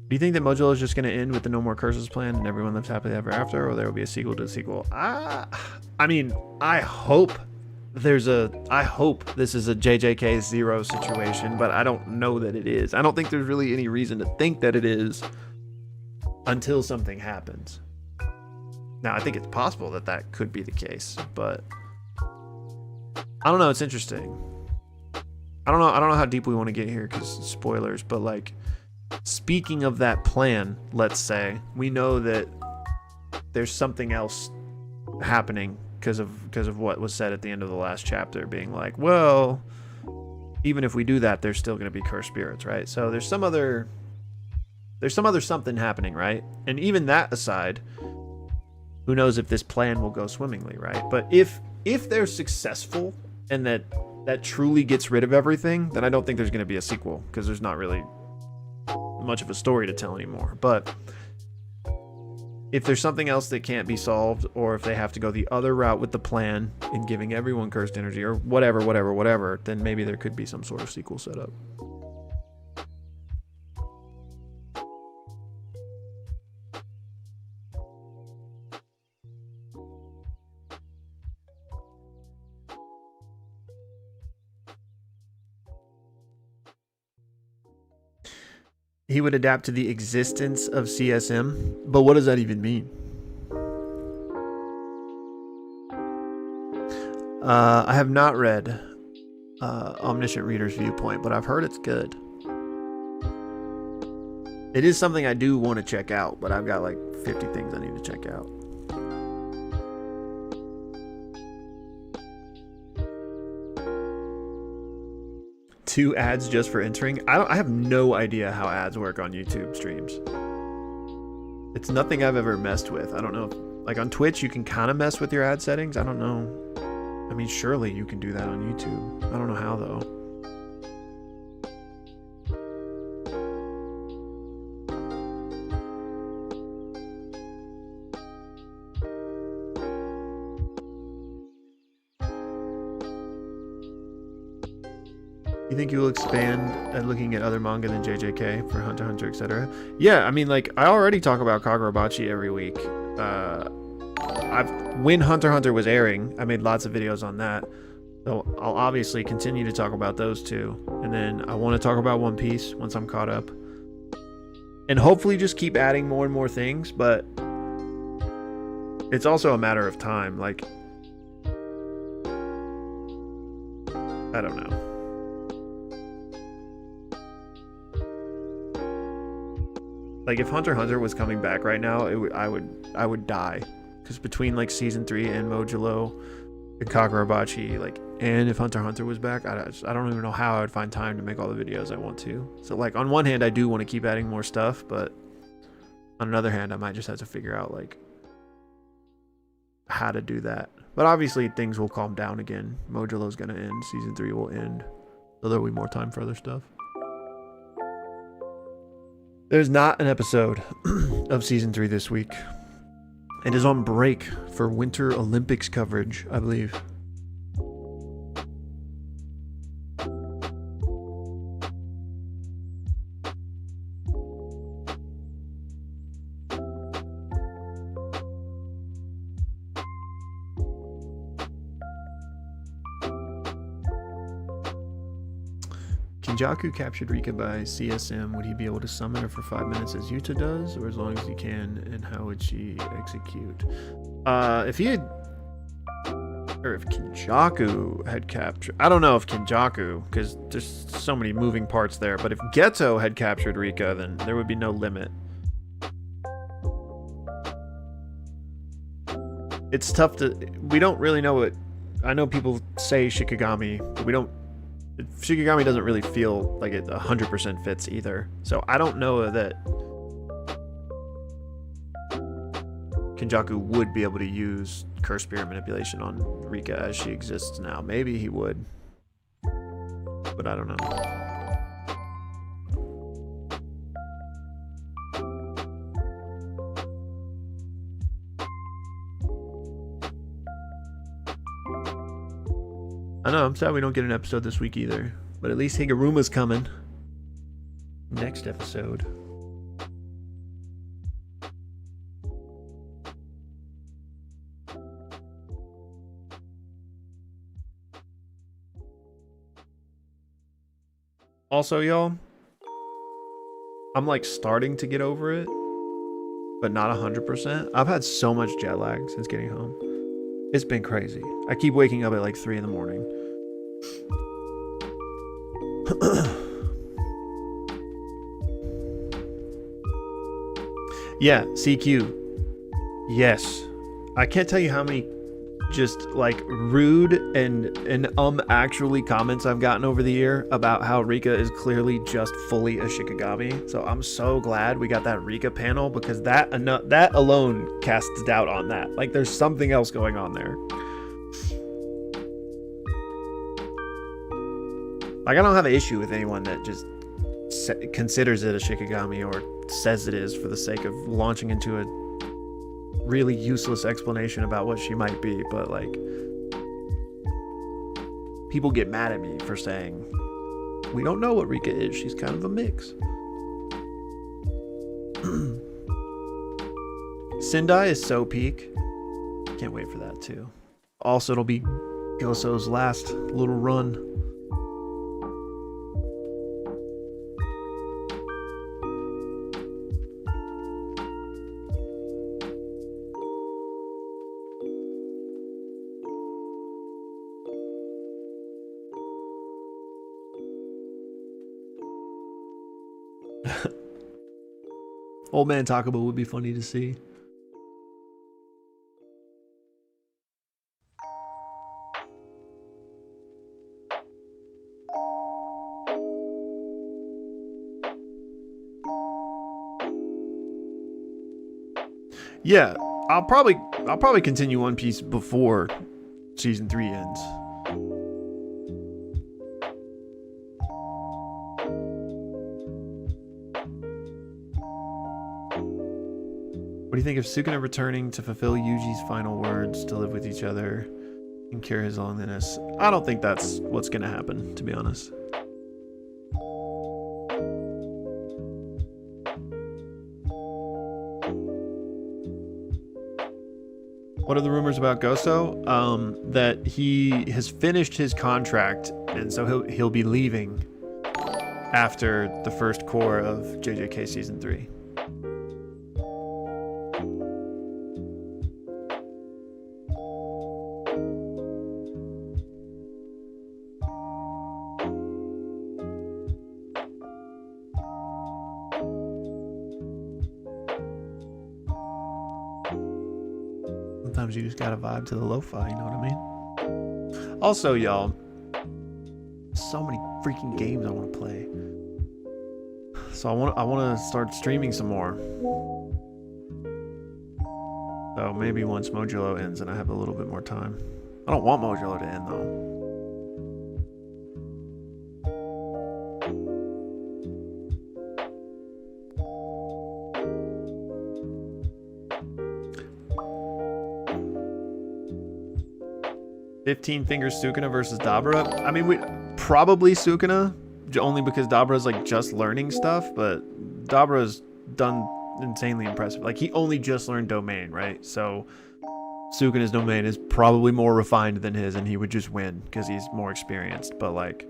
Do you think that Mojo is just going to end with the No More Curses plan and everyone lives happily ever after, or there will be a sequel to the sequel? I mean, I hope this is a JJK 0 situation, but I don't know that it is. I don't think there's really any reason to think that it is until something happens. Now, I think it's possible that that could be the case, but I don't know. It's interesting. I don't know how deep we want to get here because spoilers, but like, speaking of that plan, let's say, we know that there's something else happening because of what was said at the end of the last chapter, being like, well, even if we do that, there's still going to be cursed spirits, right? So there's some other something happening, right? And even that aside, who knows if this plan will go swimmingly, right? But if they're successful and that truly gets rid of everything, then I don't think there's going to be a sequel because there's not really much of a story to tell anymore. But if there's something else that can't be solved, or if they have to go the other route with the plan in giving everyone cursed energy or whatever, then maybe there could be some sort of sequel set up. He would adapt to the existence of CSM, but what does that even mean? I have not read Omniscient Reader's Viewpoint, but I've heard it's good. It is something I do want to check out, but I've got like 50 things I need to check out. Two ads just for entering? I have no idea how ads work on YouTube streams. It's nothing I've ever messed with. I don't know if, like on Twitch, you can kind of mess with your ad settings. I don't know. I mean, surely you can do that on YouTube. I don't know how, though. You think you will expand at looking at other manga than JJK for Hunter x Hunter, etc.? Yeah, I mean, like, I already talk about Kagurabachi every week. When Hunter x Hunter was airing, I made lots of videos on that. So I'll obviously continue to talk about those two. And then I want to talk about One Piece once I'm caught up. And hopefully just keep adding more and more things, but it's also a matter of time. Like, I don't know. Like, if Hunter x Hunter was coming back right now, I would die. Because between, like, Season 3 and Mojulo and Kagurabachi, like, and if Hunter x Hunter was back, I don't even know how I would find time to make all the videos I want to. So, like, on one hand, I do want to keep adding more stuff, but on another hand, I might just have to figure out, like, how to do that. But obviously, things will calm down again. Mojulo's going to end. Season 3 will end. So there'll be more time for other stuff. There's not an episode of Season 3 this week. It is on break for Winter Olympics coverage, I believe. Kinjaku captured Rika by CSM. Would he be able to summon her for 5 minutes as Yuta does, or as long as he can? And how would she execute? If he had, or if Kinjaku had captured, I don't know if Kinjaku, because there's so many moving parts there. But if Geto had captured Rika, then there would be no limit. It's tough to. We don't really know what. I know people say Shikigami, but we don't. Shikigami doesn't really feel like it 100% fits either. So I don't know that Kinjaku would be able to use Curse Spirit Manipulation on Rika as she exists now. Maybe he would, but I don't know. I know, I'm sad we don't get an episode this week either. But at least Higuruma's coming. Next episode. Also, y'all, I'm like starting to get over it, but not 100%. I've had so much jet lag since getting home. It's been crazy. I keep waking up at like 3 in the morning. Yeah, CQ. Yes. I can't tell you how many just like rude and actually comments I've gotten over the year about how Rika is clearly just fully a Shikigami. So I'm so glad we got that Rika panel, because that alone casts doubt on that. Like, there's something else going on there. Like, I don't have an issue with anyone that just considers it a Shikigami or says it is for the sake of launching into a really useless explanation about what she might be, but like, people get mad at me for saying we don't know what Rika is. She's kind of a mix. Sendai is so peak. Can't wait for that too. Also, it'll be Goso's last little run. Old Man Takaba would be funny to see. Yeah, I'll probably continue One Piece before season 3 ends. What do you think of Sukuna returning to fulfill Yuji's final words to live with each other and cure his loneliness? I don't think that's what's going to happen, to be honest. What are the rumors about Goso? That he has finished his contract, and so he'll be leaving after the first core of JJK season 3. Sometimes you just gotta vibe to the lo-fi, you know what I mean? Also, y'all, so many freaking games I want to play. So I want to start streaming some more. So maybe once Modulo ends and I have a little bit more time. I don't want Modulo to end though. "15 Fingers Sukuna versus Dabura." I mean, we probably Sukuna, only because Dabura's like just learning stuff, but Dabura's done insanely impressive. Like, he only just learned Domain, right? So Sukuna's Domain is probably more refined than his, and he would just win because he's more experienced. But like,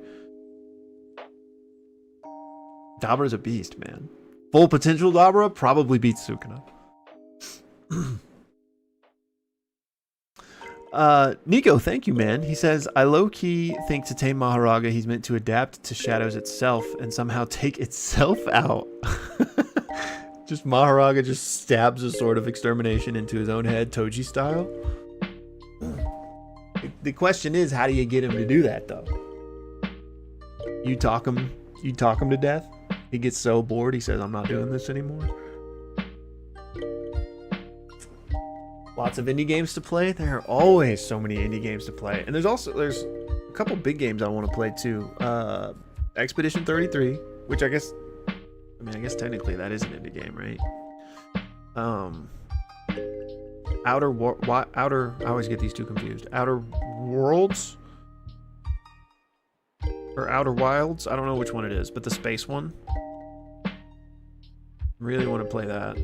Dabura's a beast, man. Full potential Dabura probably beats Sukuna. Nico, thank you, man. He says, "I low-key think to tame Maharaga, he's meant to adapt to Shadows itself and somehow take itself out." Just Maharaga just stabs a sword of extermination into his own head, Toji style. The question is, how do you get him to do that, though? You talk him to death. He gets so bored, he says, "I'm not doing this anymore." Lots of indie games to play. There are always so many indie games to play. And there's a couple big games I want to play too. Expedition 33, which I guess technically that is an indie game, right? I always get these two confused. Outer Worlds or Outer Wilds? I don't know which one it is, but the space one. Really want to play that.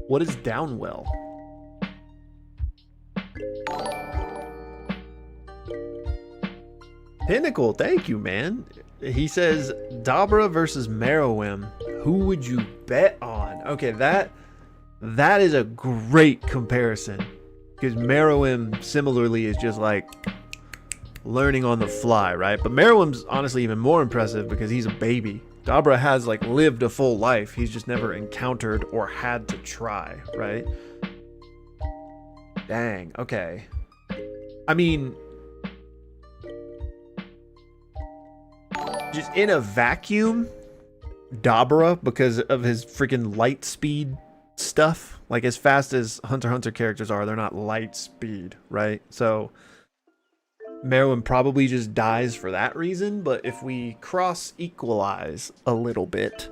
What is Downwell? Pinnacle, thank you, man. He says, "Dabura versus Meruem. Who would you bet on?" Okay, that is a great comparison. Because Meruem similarly is just like learning on the fly, right? But Meruem's honestly even more impressive because he's a baby. Dabura has like lived a full life. He's just never encountered or had to try, right? Dang, okay. I mean, just in a vacuum, Dabura, because of his freaking light speed stuff. Like, as fast as Hunter x Hunter characters are, they're not light speed, right? So Meruem probably just dies for that reason, but if we cross equalize a little bit,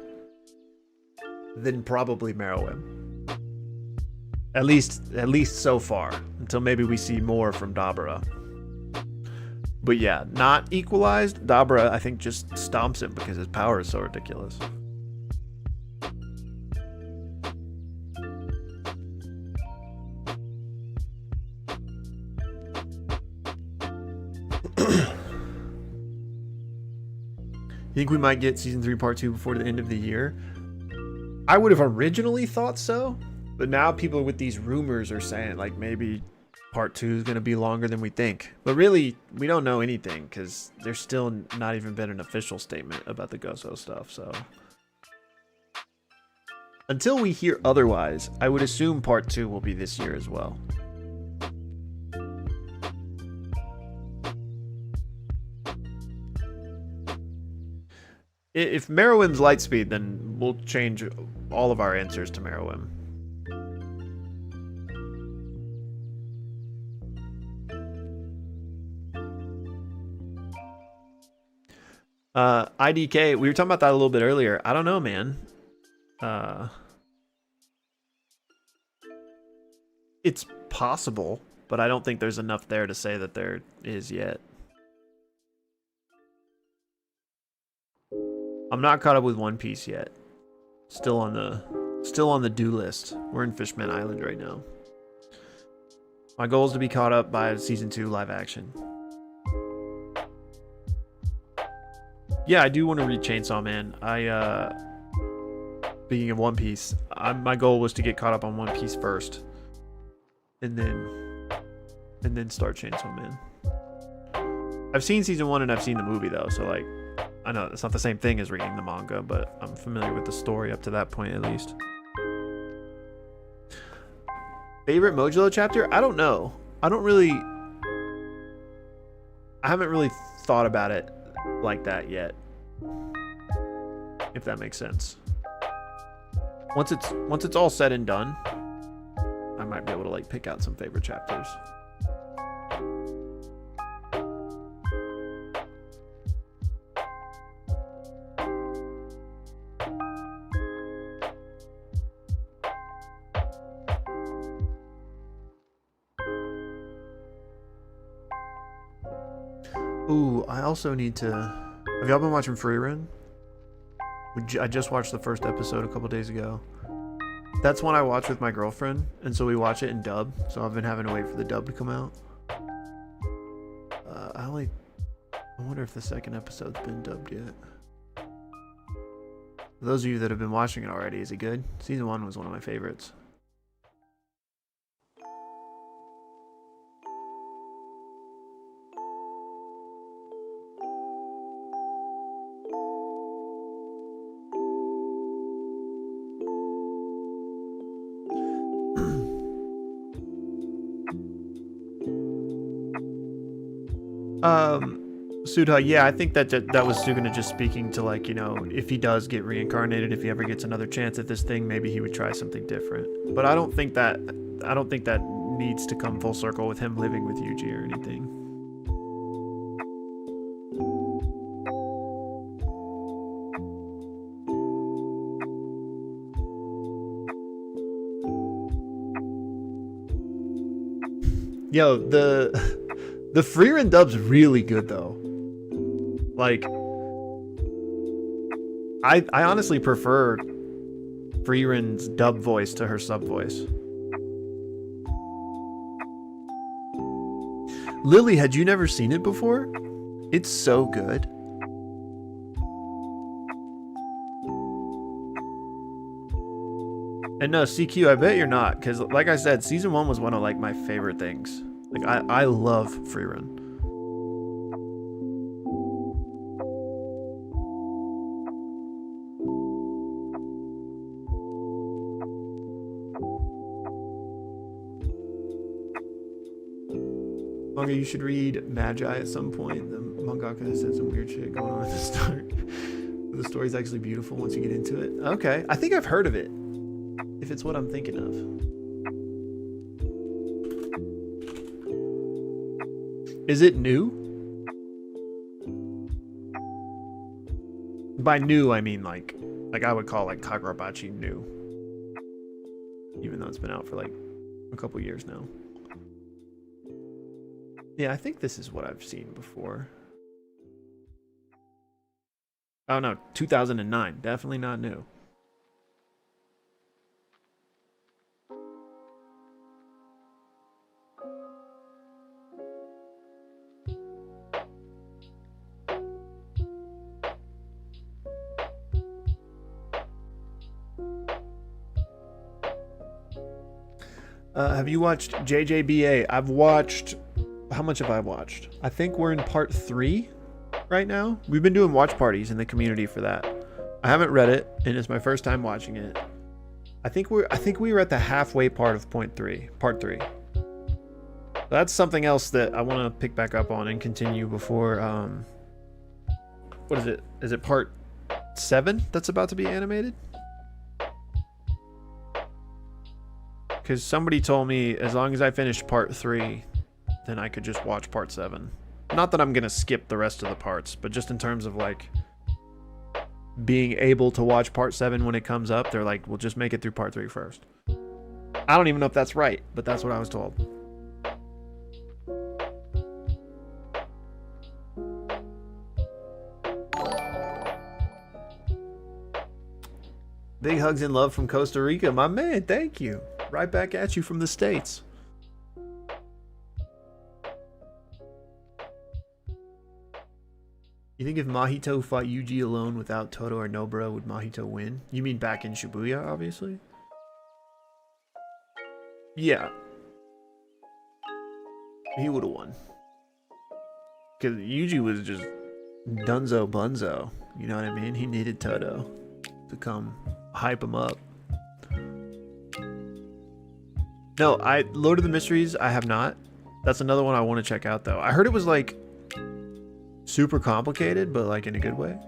then probably Meruem. At least so far, until maybe we see more from Dabura. But yeah, not equalized, Dabura I think just stomps him because his power is so ridiculous. Think we might get season 3 part 2 before the end of the year? I would have originally thought so, but now people with these rumors are saying like maybe part 2 is going to be longer than we think. But really, we don't know anything because there's still not even been an official statement about the Gozo stuff. So until we hear otherwise, I would assume part 2 will be this year as well. If Meruem's Lightspeed, then we'll change all of our answers to Meruem. IDK, we were talking about that a little bit earlier. I don't know, man. It's possible, but I don't think there's enough there to say that there is yet. I'm not caught up with One Piece yet. Still on the do list. We're in Fishman Island right now. My goal is to be caught up by season 2 live action. Yeah, I do want to read Chainsaw Man. Speaking of One Piece, my goal was to get caught up on One Piece first, and then start Chainsaw Man. I've seen season 1 and I've seen the movie though, so like, I know it's not the same thing as reading the manga, but I'm familiar with the story up to that point at least. Favorite Mojo chapter? I don't know. I haven't really thought about it like that yet, if that makes sense. Once it's all said and done, I might be able to like pick out some favorite chapters. Ooh, I also need to... Have y'all been watching Freerun? I just watched the first episode a couple days ago. That's one I watch with my girlfriend, and so we watch it in dub. So I've been having to wait for the dub to come out. I wonder if the second episode's been dubbed yet. For those of you that have been watching it already, is it good? Season 1 was one of my favorites. Sudha, yeah, I think that was Sugana just speaking to, like, you know, if he does get reincarnated, if he ever gets another chance at this thing, maybe he would try something different. But I don't think that needs to come full circle with him living with Yuji or anything. Yo, the Freerun dub's really good though. Like, I honestly prefer Freerun's dub voice to her sub voice. Lily, had you never seen it before? It's so good. And no, CQ, I bet you're not, because like I said, season 1 was one of like my favorite things. Like, I love Freerun. Manga, you should read Magi at some point. The mangaka has said some weird shit going on at the start. The story's actually beautiful once you get into it. Okay, I think I've heard of it, if it's what I'm thinking of. Is it new? By new, I mean like I would call like Kagurabachi new, even though it's been out for like a couple years now. Yeah, I think this is what I've seen before. Oh no, 2009. Definitely not new. Have you watched JJBA? I've watched... How much have I watched? I think we're in part 3 right now. We've been doing watch parties in the community for that. I haven't read it, and it's my first time watching it. I think we were at the halfway part of part 3. That's something else that I want to pick back up on and continue before what is it? Is it part 7 that's about to be animated? Because somebody told me as long as I finish part 3, then I could just watch part 7. Not that I'm gonna skip the rest of the parts, but just in terms of like being able to watch part 7 when it comes up. They're like, we'll just make it through part 3 first. I don't even know if that's right, but that's what I was told. Big hugs and love from Costa Rica. My man, thank you. Right back at you from the States. You think if Mahito fought Yuji alone without Toto or Nobara, would Mahito win? You mean back in Shibuya, obviously? Yeah. He would have won. Because Yuji was just dunzo bunzo. You know what I mean? He needed Toto to come hype him up. No, Lord of the Mysteries, I have not. That's another one I want to check out, though. I heard it was, like, super complicated, but, like, in a good way.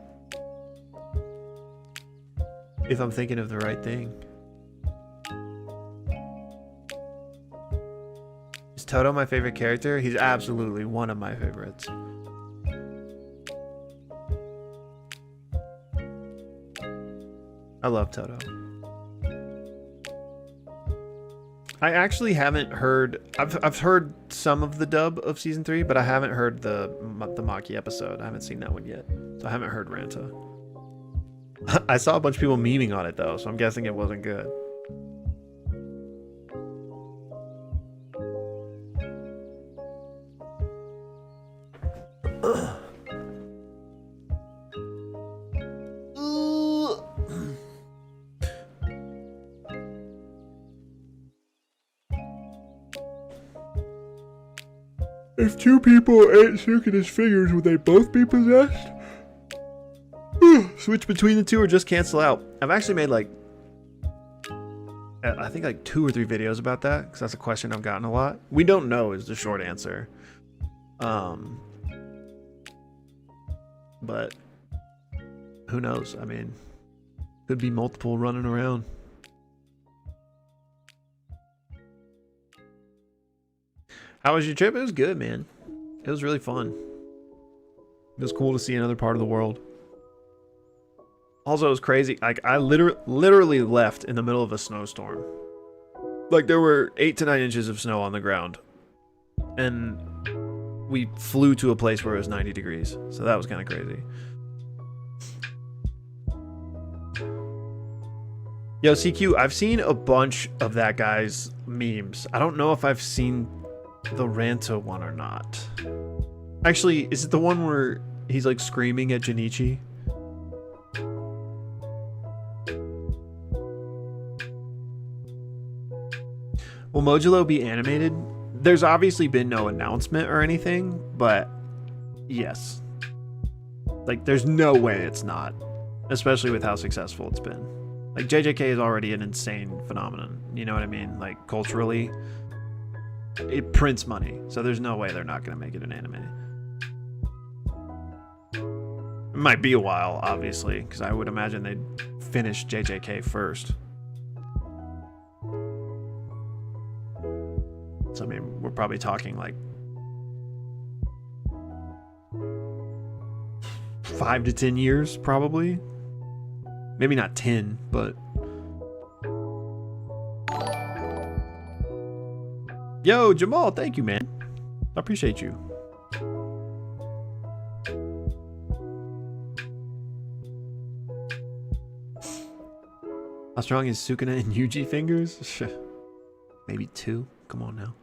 If I'm thinking of the right thing. Is Toto my favorite character? He's absolutely one of my favorites. I love Toto. I actually haven't heard. I've heard some of the dub of season 3, but I haven't heard the Maki episode. I haven't seen that one yet, so I haven't heard Ranta. I saw a bunch of people memeing on it though, so I'm guessing it wasn't good. If two people ate Sukuna's fingers, would they both be possessed? Switch between the two or just cancel out? I've actually made like, I think like 2 or 3 videos about that, because that's a question I've gotten a lot. We don't know is the short answer. But who knows? I mean, could be multiple running around. How was your trip? It was good, man. It was really fun. It was cool to see another part of the world. Also, it was crazy. Like, I literally left in the middle of a snowstorm. Like, there were 8 to 9 inches of snow on the ground. And we flew to a place where it was 90 degrees. So that was kind of crazy. Yo, CQ, I've seen a bunch of that guy's memes. I don't know if I've seen the Ranta one or not. Actually, is it the one where he's like screaming at Jinichi? Will Modulo be animated? There's obviously been no announcement or anything, but yes. Like, there's no way it's not, especially with how successful it's been. Like, JJK is already an insane phenomenon, you know what I mean? Like, culturally, it prints money, so there's no way they're not going to make it an anime. It might be a while, obviously, because I would imagine they'd finish JJK first. So, I mean, we're probably talking like 5 to 10 years, probably. Maybe not 10, but... Yo, Jamal, thank you, man. I appreciate you. How strong is Sukuna and Yuji fingers? Maybe 2. Come on now.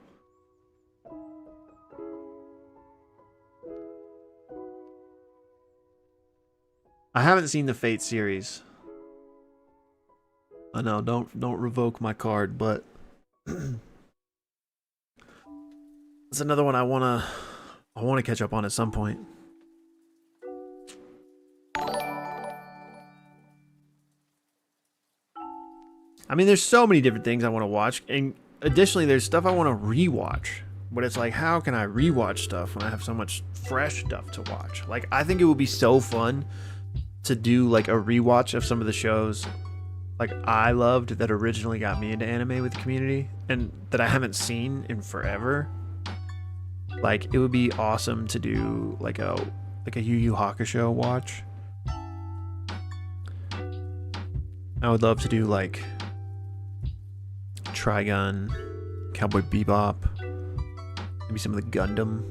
I haven't seen the Fate series. I know, don't revoke my card, but it's another one I wanna catch up on at some point. I mean, there's so many different things I want to watch, and additionally, there's stuff I want to rewatch. But it's like, how can I rewatch stuff when I have so much fresh stuff to watch? Like, I think it would be so fun to do like a rewatch of some of the shows like I loved that originally got me into anime with the community and that I haven't seen in forever. Like, it would be awesome to do like a Yu Yu Hakusho watch. I would love to do like Trigun, Cowboy Bebop, maybe some of the Gundam.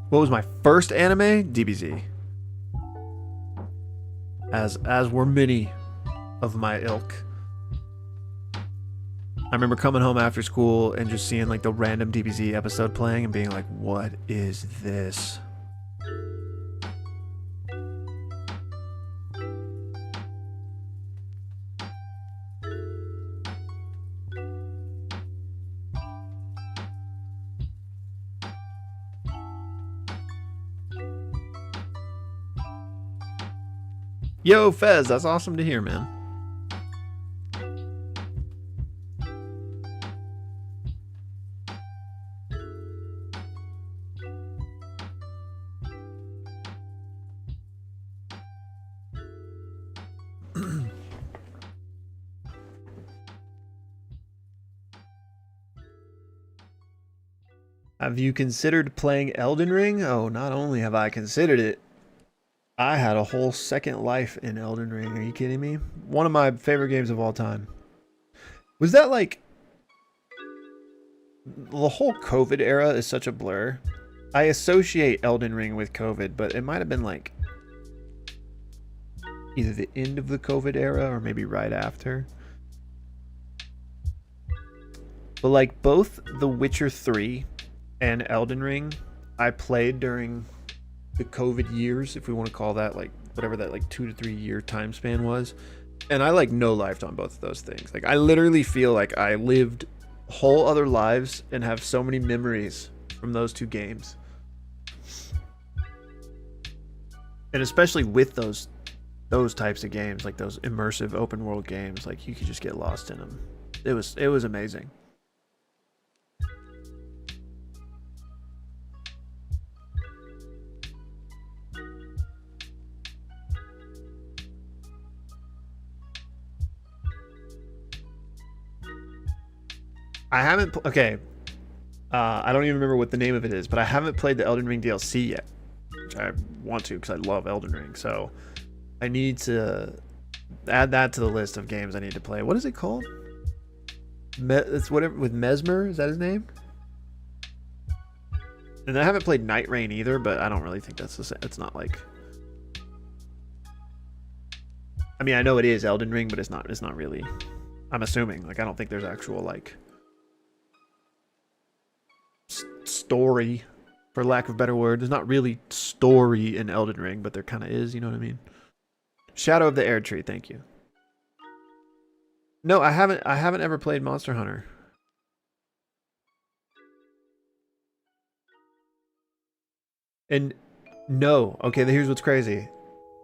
What was my first anime? DBZ. As were many of my ilk. I remember coming home after school and just seeing like the random DBZ episode playing and being like, what is this? Yo, Fez, that's awesome to hear, man. Have you considered playing Elden Ring? Oh, not only have I considered it, I had a whole second life in Elden Ring. Are you kidding me? One of my favorite games of all time. Was that like... The whole COVID era is such a blur. I associate Elden Ring with COVID, but it might have been like... either the end of the COVID era or maybe right after. But like both The Witcher 3 and Elden Ring, I played during the COVID years, if we want to call that, like whatever that like 2 to 3 year time span was. And I like no-lifed on both of those things. Like I literally feel like I lived whole other lives and have so many memories from those two games. And especially with those types of games, like those immersive open world games, like you could just get lost in them. It was amazing. I haven't... Okay. I don't even remember what the name of it is, but I haven't played the Elden Ring DLC yet. Which I want to because I love Elden Ring. So I need to add that to the list of games I need to play. What is it called? It's whatever with Mesmer. Is that his name? And I haven't played Night Rain either, but I don't really think that's the same. It's not like... I mean, I know it is Elden Ring, but it's not really... I'm assuming. Like, I don't think there's actual, like... story, for lack of a better word. There's not really story in Elden Ring, but there kind of is, you know what I mean? Shadow of the Air Tree, thank you. No, I haven't ever played Monster Hunter. And no, okay, here's what's crazy.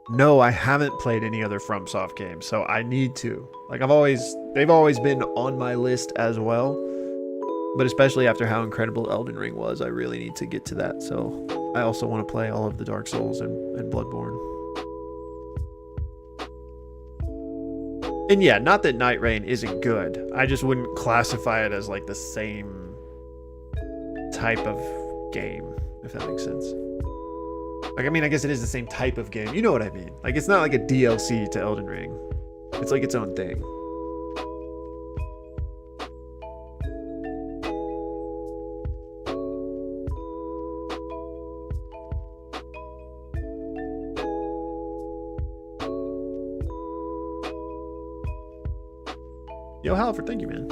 No, I haven't played any other FromSoft games, so I need to. Like they've always been on my list as well. But especially after how incredible Elden Ring was, I really need to get to that. So I also want to play all of the Dark Souls and Bloodborne. And yeah, not that Night Rain isn't good. I just wouldn't classify it as like the same type of game, if that makes sense. Like, I mean, I guess it is the same type of game. You know what I mean? Like, it's not like a DLC to Elden Ring. It's like its own thing. Yo, Halford, thank you, man.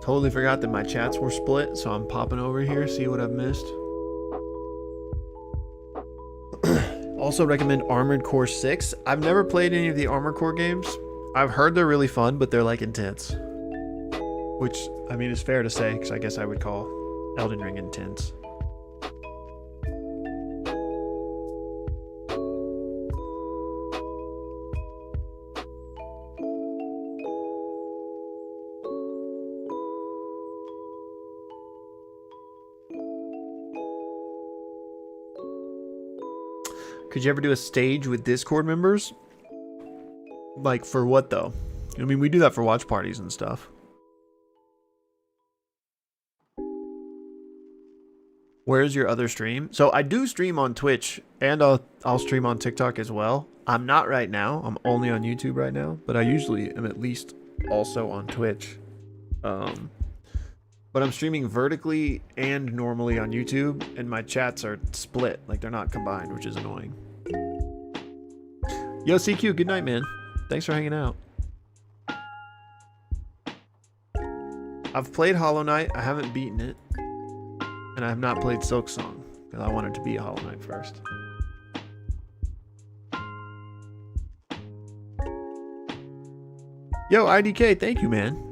Totally forgot that my chats were split, so I'm popping over here, see what I've missed. Also recommend Armored Core 6. I've never played any of the Armored Core games. I've heard they're really fun, but they're like intense. Which, I mean, is fair to say, because I guess I would call Elden Ring intense. Could you ever do a stage with Discord members? Like, for what, though? I mean, we do that for watch parties and stuff. Where's your other stream? So I do stream on Twitch, and I'll stream on TikTok as well. I'm not right now. I'm only on YouTube right now, but I usually am at least also on Twitch. But I'm streaming vertically and normally on YouTube, and my chats are split. Like, they're not combined, which is annoying. Yo, CQ, good night, man. Thanks for hanging out. I've played Hollow Knight. I haven't beaten it. And I have not played Silksong, because I wanted to be a Hollow Knight first. Yo, IDK, thank you, man.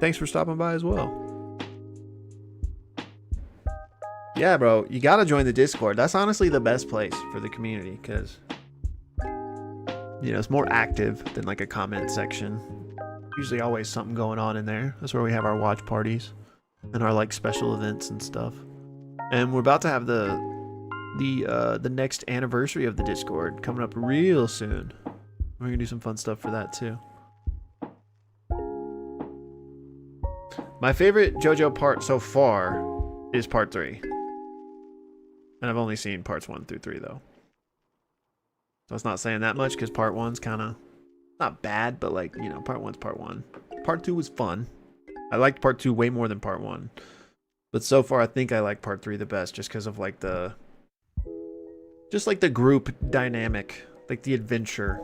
Thanks for stopping by as well. Yeah, bro, you gotta join the Discord. That's honestly the best place for the community, because, you know, it's more active than like a comment section. Usually always something going on in there. That's where we have our watch parties and our like special events and stuff. And we're about to have the next anniversary of the Discord coming up real soon. We're gonna do some fun stuff for that too. My favorite JoJo part so far is part 3. And I've only seen parts 1 through 3 though. So it's not saying that much because part 1's kind of not bad, but like, you know, part 1's part 1. Part 2 was fun. I liked part 2 way more than part 1. But so far I think I like part 3 the best just because of like the group dynamic, like the adventure.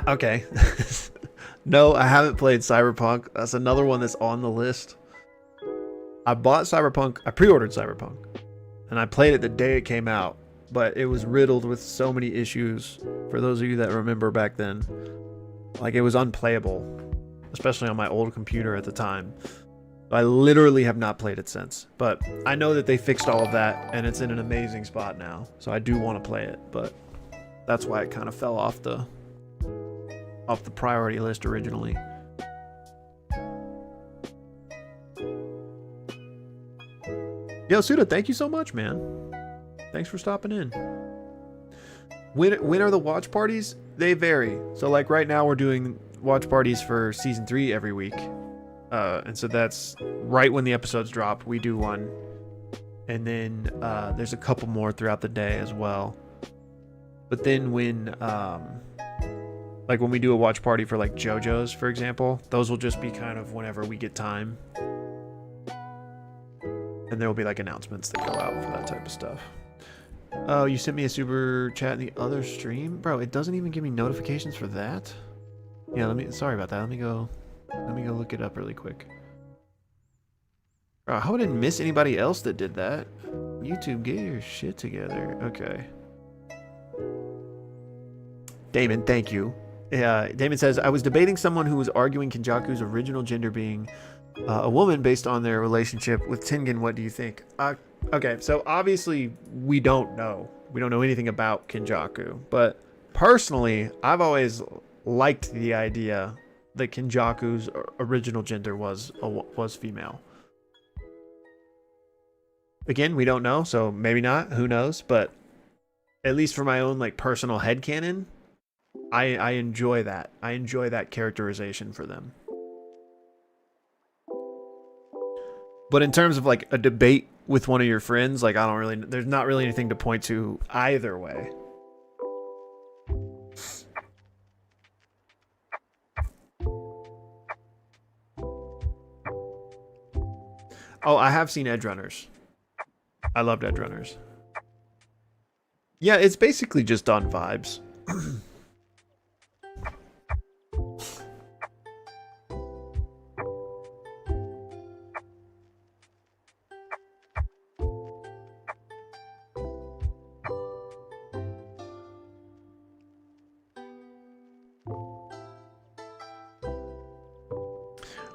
Okay. No, I haven't played Cyberpunk. That's another one that's on the list. I bought Cyberpunk. I pre-ordered Cyberpunk. And I played it the day it came out. But it was riddled with so many issues. For those of you that remember back then. Like, it was unplayable. Especially on my old computer at the time. I literally have not played it since. But I know that they fixed all of that. And it's in an amazing spot now. So I do want to play it. But that's why it kind of fell off the priority list originally. Yo, Suda, thank you so much, man. Thanks for stopping in. When are the watch parties? They vary. So like right now we're doing watch parties for season 3 every week. And so that's right when the episodes drop, we do one. And then there's a couple more throughout the day as well. But then when like when we do a watch party for like JoJo's, for example, those will just be kind of whenever we get time. And there will be like announcements that go out for that type of stuff. Oh, you sent me a super chat in the other stream? Bro, it doesn't even give me notifications for that? Yeah, sorry about that. Let me go look it up really quick. Bro, I hope I didn't miss anybody else that did that. YouTube, get your shit together. Okay. Damon, thank you. Damon says, I was debating someone who was arguing Kenjaku's original gender being a woman based on their relationship with Tengen. What do you think? Okay, so obviously we don't know. We don't know anything about Kenjaku. But personally, I've always liked the idea that Kenjaku's original gender was female. Again, we don't know, so maybe not. Who knows? But at least for my own like personal headcanon, I enjoy that. I enjoy that characterization for them. But in terms of like a debate with one of your friends, like there's not really anything to point to either way. Oh, I have seen Edge Runners. I loved Edge Runners. Yeah, it's basically just on vibes.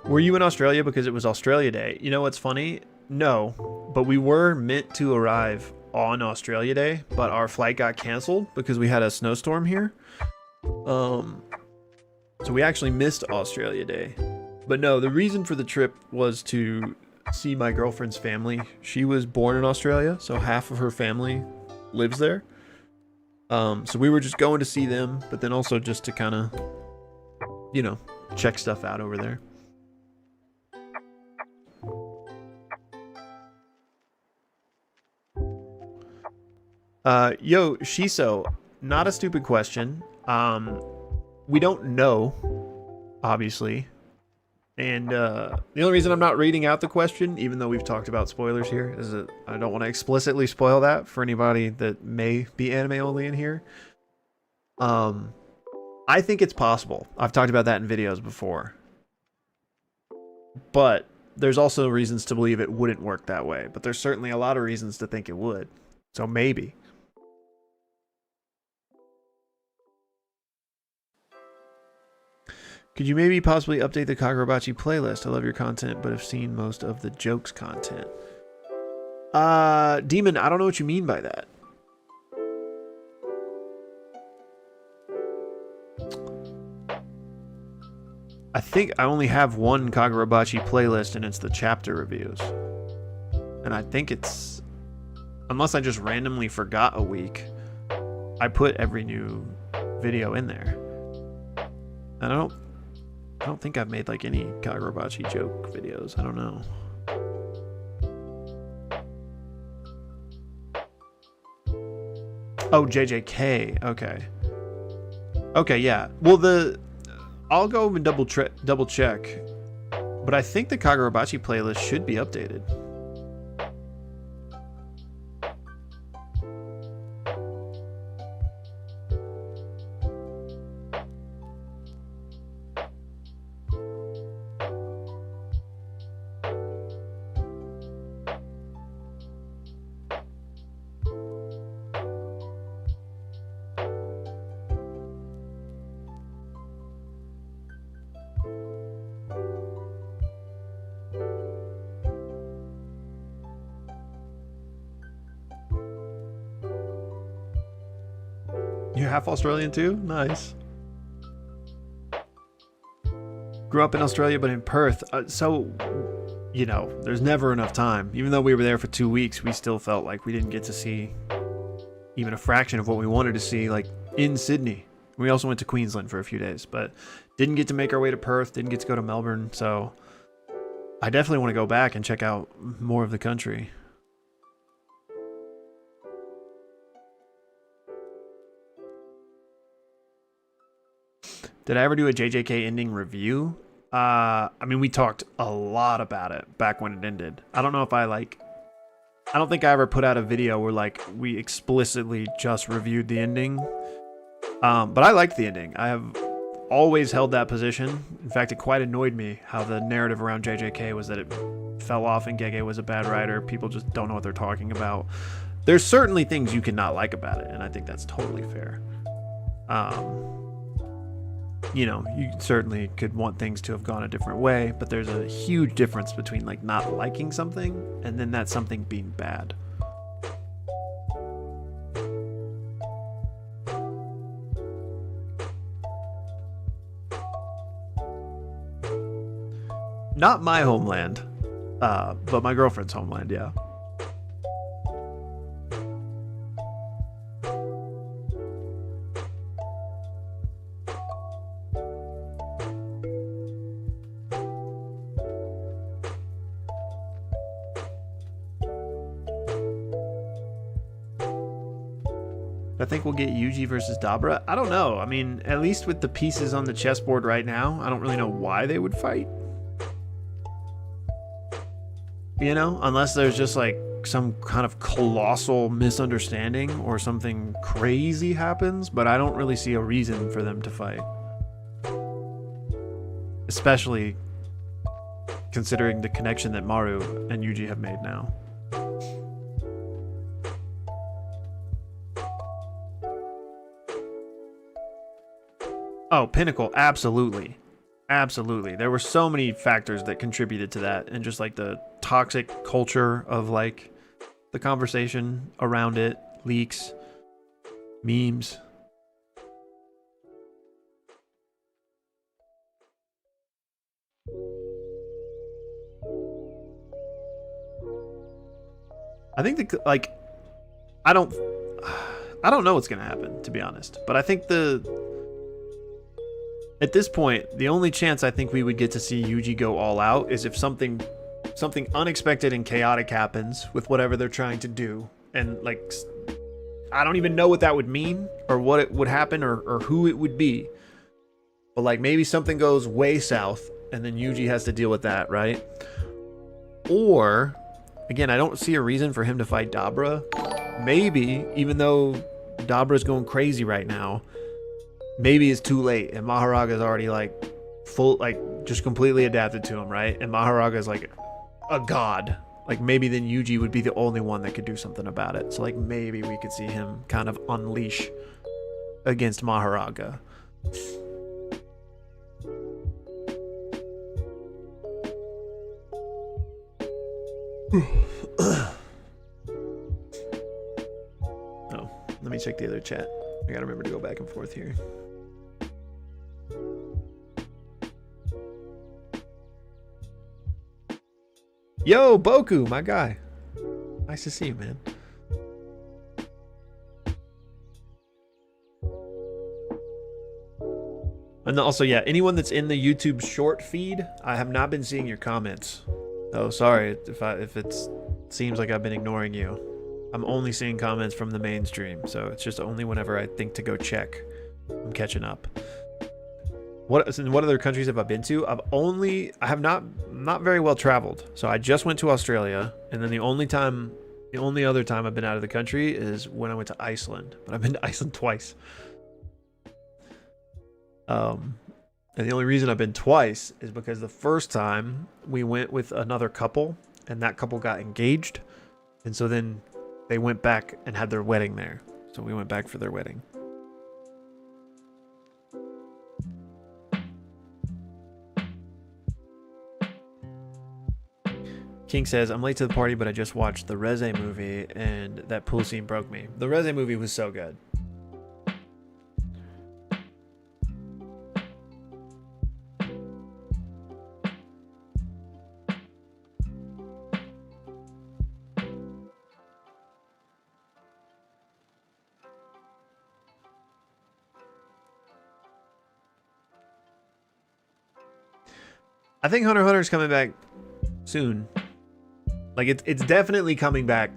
Were you in Australia because it was Australia Day? You know what's funny? No, but we were meant to arrive on Australia Day, but our flight got canceled because we had a snowstorm here. So we actually missed Australia Day. But no, the reason for the trip was to see my girlfriend's family. She was born in Australia, so half of her family lives there. So we were just going to see them, but then also just to kind of, you know, check stuff out over there. Yo, Shiso, not a stupid question. We don't know, obviously. And the only reason I'm not reading out the question, even though we've talked about spoilers here, is that I don't want to explicitly spoil that for anybody that may be anime only in here. I think it's possible. I've talked about that in videos before. But there's also reasons to believe it wouldn't work that way. But there's certainly a lot of reasons to think it would. So maybe. Could you maybe possibly update the Kagurabachi playlist? I love your content, but have seen most of the jokes content. Demon, I don't know what you mean by that. I think I only have one Kagurabachi playlist, and it's the chapter reviews. And I think it's... Unless I just randomly forgot a week, I put every new video in there. And I don't think I've made like any Kagurabachi joke videos. I don't know. Oh, JJK. Okay. Okay, yeah. Well, I'll go and double check. But I think the Kagurabachi playlist should be updated. You're half Australian too? Nice. Grew up in Australia, but in Perth. So, you know, there's never enough time. Even though we were there for 2 weeks, we still felt like we didn't get to see even a fraction of what we wanted to see, like in Sydney. We also went to Queensland for a few days, but didn't get to make our way to Perth, didn't get to go to Melbourne. So I definitely want to go back and check out more of the country. Did I ever do a JJK ending review? I mean, we talked a lot about it back when it ended. I don't know if I don't think I ever put out a video where like we explicitly just reviewed the ending. But I liked the ending. I have always held that position. In fact, it quite annoyed me how the narrative around JJK was that it fell off and Gege was a bad writer. People just don't know what they're talking about. There's certainly things you cannot like about it, and I think that's totally fair. You know, you certainly could want things to have gone a different way, but there's a huge difference between like not liking something and then that something being bad. Not my homeland, but my girlfriend's homeland, yeah. I think we'll get Yuji versus Dabra. I don't know. I mean, at least with the pieces on the chessboard right now, I don't really know why they would fight. You know, unless there's just like some kind of colossal misunderstanding or something crazy happens, but I don't really see a reason for them to fight. Especially considering the connection that Maru and Yuji have made now. Oh, Pinnacle, absolutely. Absolutely. There were so many factors that contributed to that, and just like the toxic culture of like the conversation around it, leaks, memes. I think I don't I don't know what's gonna happen, to be honest. But I think at this point, the only chance I think we would get to see Yuji go all out is if something unexpected and chaotic happens with whatever they're trying to do, and like, I don't even know what that would mean or what it would happen or who it would be. But like maybe something goes way south and then Yuji has to deal with that, right? Or, again, I don't see a reason for him to fight Dabra. Maybe, even though Dabra's going crazy right now, maybe it's too late and Maharaga's already like just completely adapted to him, right? And Maharaga's like a god. Like maybe then Yuji would be the only one that could do something about it. So like maybe we could see him kind of unleash against Maharaga. Oh, let me check the other chat. I gotta remember to go back and forth here. Yo, Boku, my guy. Nice to see you, man. And also, yeah, anyone that's in the YouTube short feed, I have not been seeing your comments. Oh, sorry if it seems like I've been ignoring you. I'm only seeing comments from the mainstream, so it's just only whenever I think to go check. I'm catching up. What other countries have I been to? I have not very well traveled. So I just went to Australia, and then the only other time I've been out of the country is when I went to Iceland. But I've been to Iceland twice. And the only reason I've been twice is because the first time we went with another couple, and that couple got engaged, and so then they went back and had their wedding there. So we went back for their wedding. King says, I'm late to the party, but I just watched the Reze movie, and that pool scene broke me. The Reze movie was so good. I think Hunter x Hunter is coming back soon. Like it's definitely coming back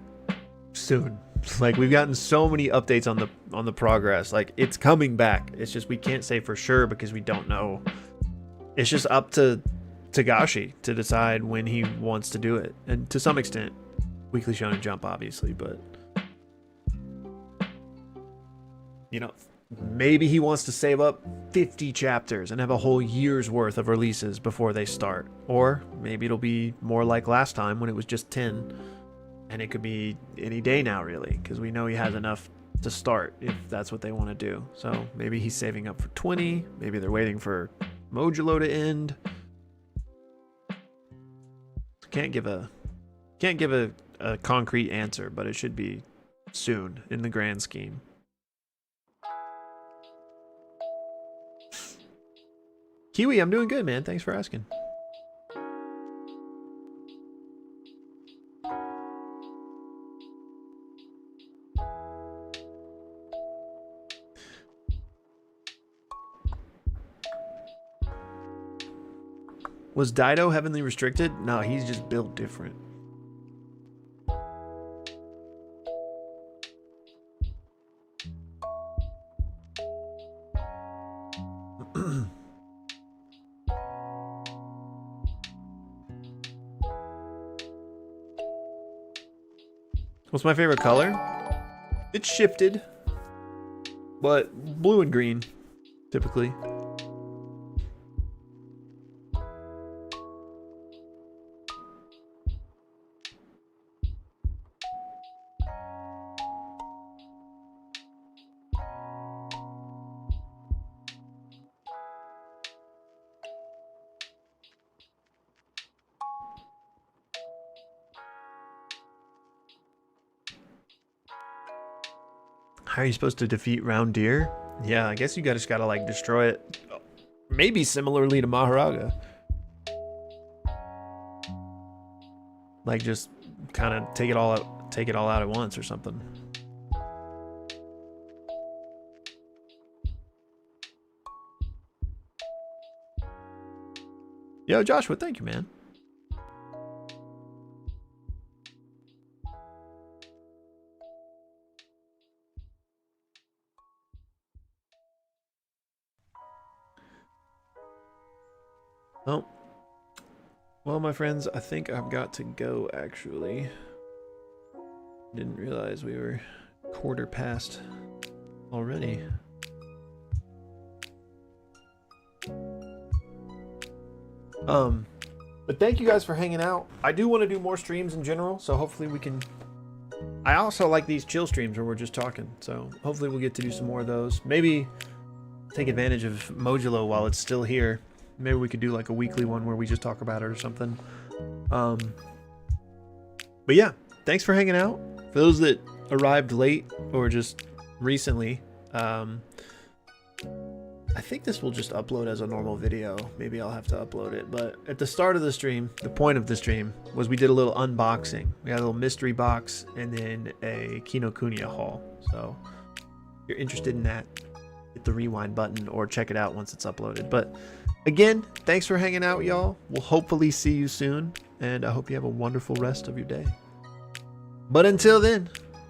soon. Like we've gotten so many updates on the progress. Like it's coming back. It's just we can't say for sure because we don't know. It's just up to Tagashi to decide when he wants to do it, and to some extent, Weekly Shonen Jump, obviously. But you know, maybe he wants to save up 50 chapters and have a whole year's worth of releases before they start. Or maybe it'll be more like last time when it was just 10. And it could be any day now, really, because we know he has enough to start if that's what they want to do. So maybe he's saving up for 20. Maybe they're waiting for Modulo to end. Can't give a concrete answer, but it should be soon in the grand scheme. Kiwi, I'm doing good, man. Thanks for asking. Was Dido heavenly restricted? No, he's just built different. What's my favorite color? It's shifted, but blue and green, typically. How are you supposed to defeat Round Deer? Yeah, I guess you just gotta like destroy it. Maybe similarly to Maharaga. Like just kind of take it all out at once or something. Yo, Joshua, thank you, man. Oh. Well, my friends, I think I've got to go, actually. Didn't realize we were quarter past already. But thank you guys for hanging out. I do want to do more streams in general, so hopefully we can... I also like these chill streams where we're just talking, so hopefully we'll get to do some more of those. Maybe take advantage of Modulo while it's still here. Maybe we could do like a weekly one where we just talk about it or something. But yeah, thanks for hanging out. For those that arrived late or just recently, I think this will just upload as a normal video. Maybe I'll have to upload it. But at the start of the stream, the point of the stream was we did a little unboxing. We had a little mystery box and then a Kinokuniya haul. So if you're interested in that, hit the rewind button or check it out once it's uploaded. But again, thanks for hanging out, y'all. We'll hopefully see you soon. And I hope you have a wonderful rest of your day. But until then...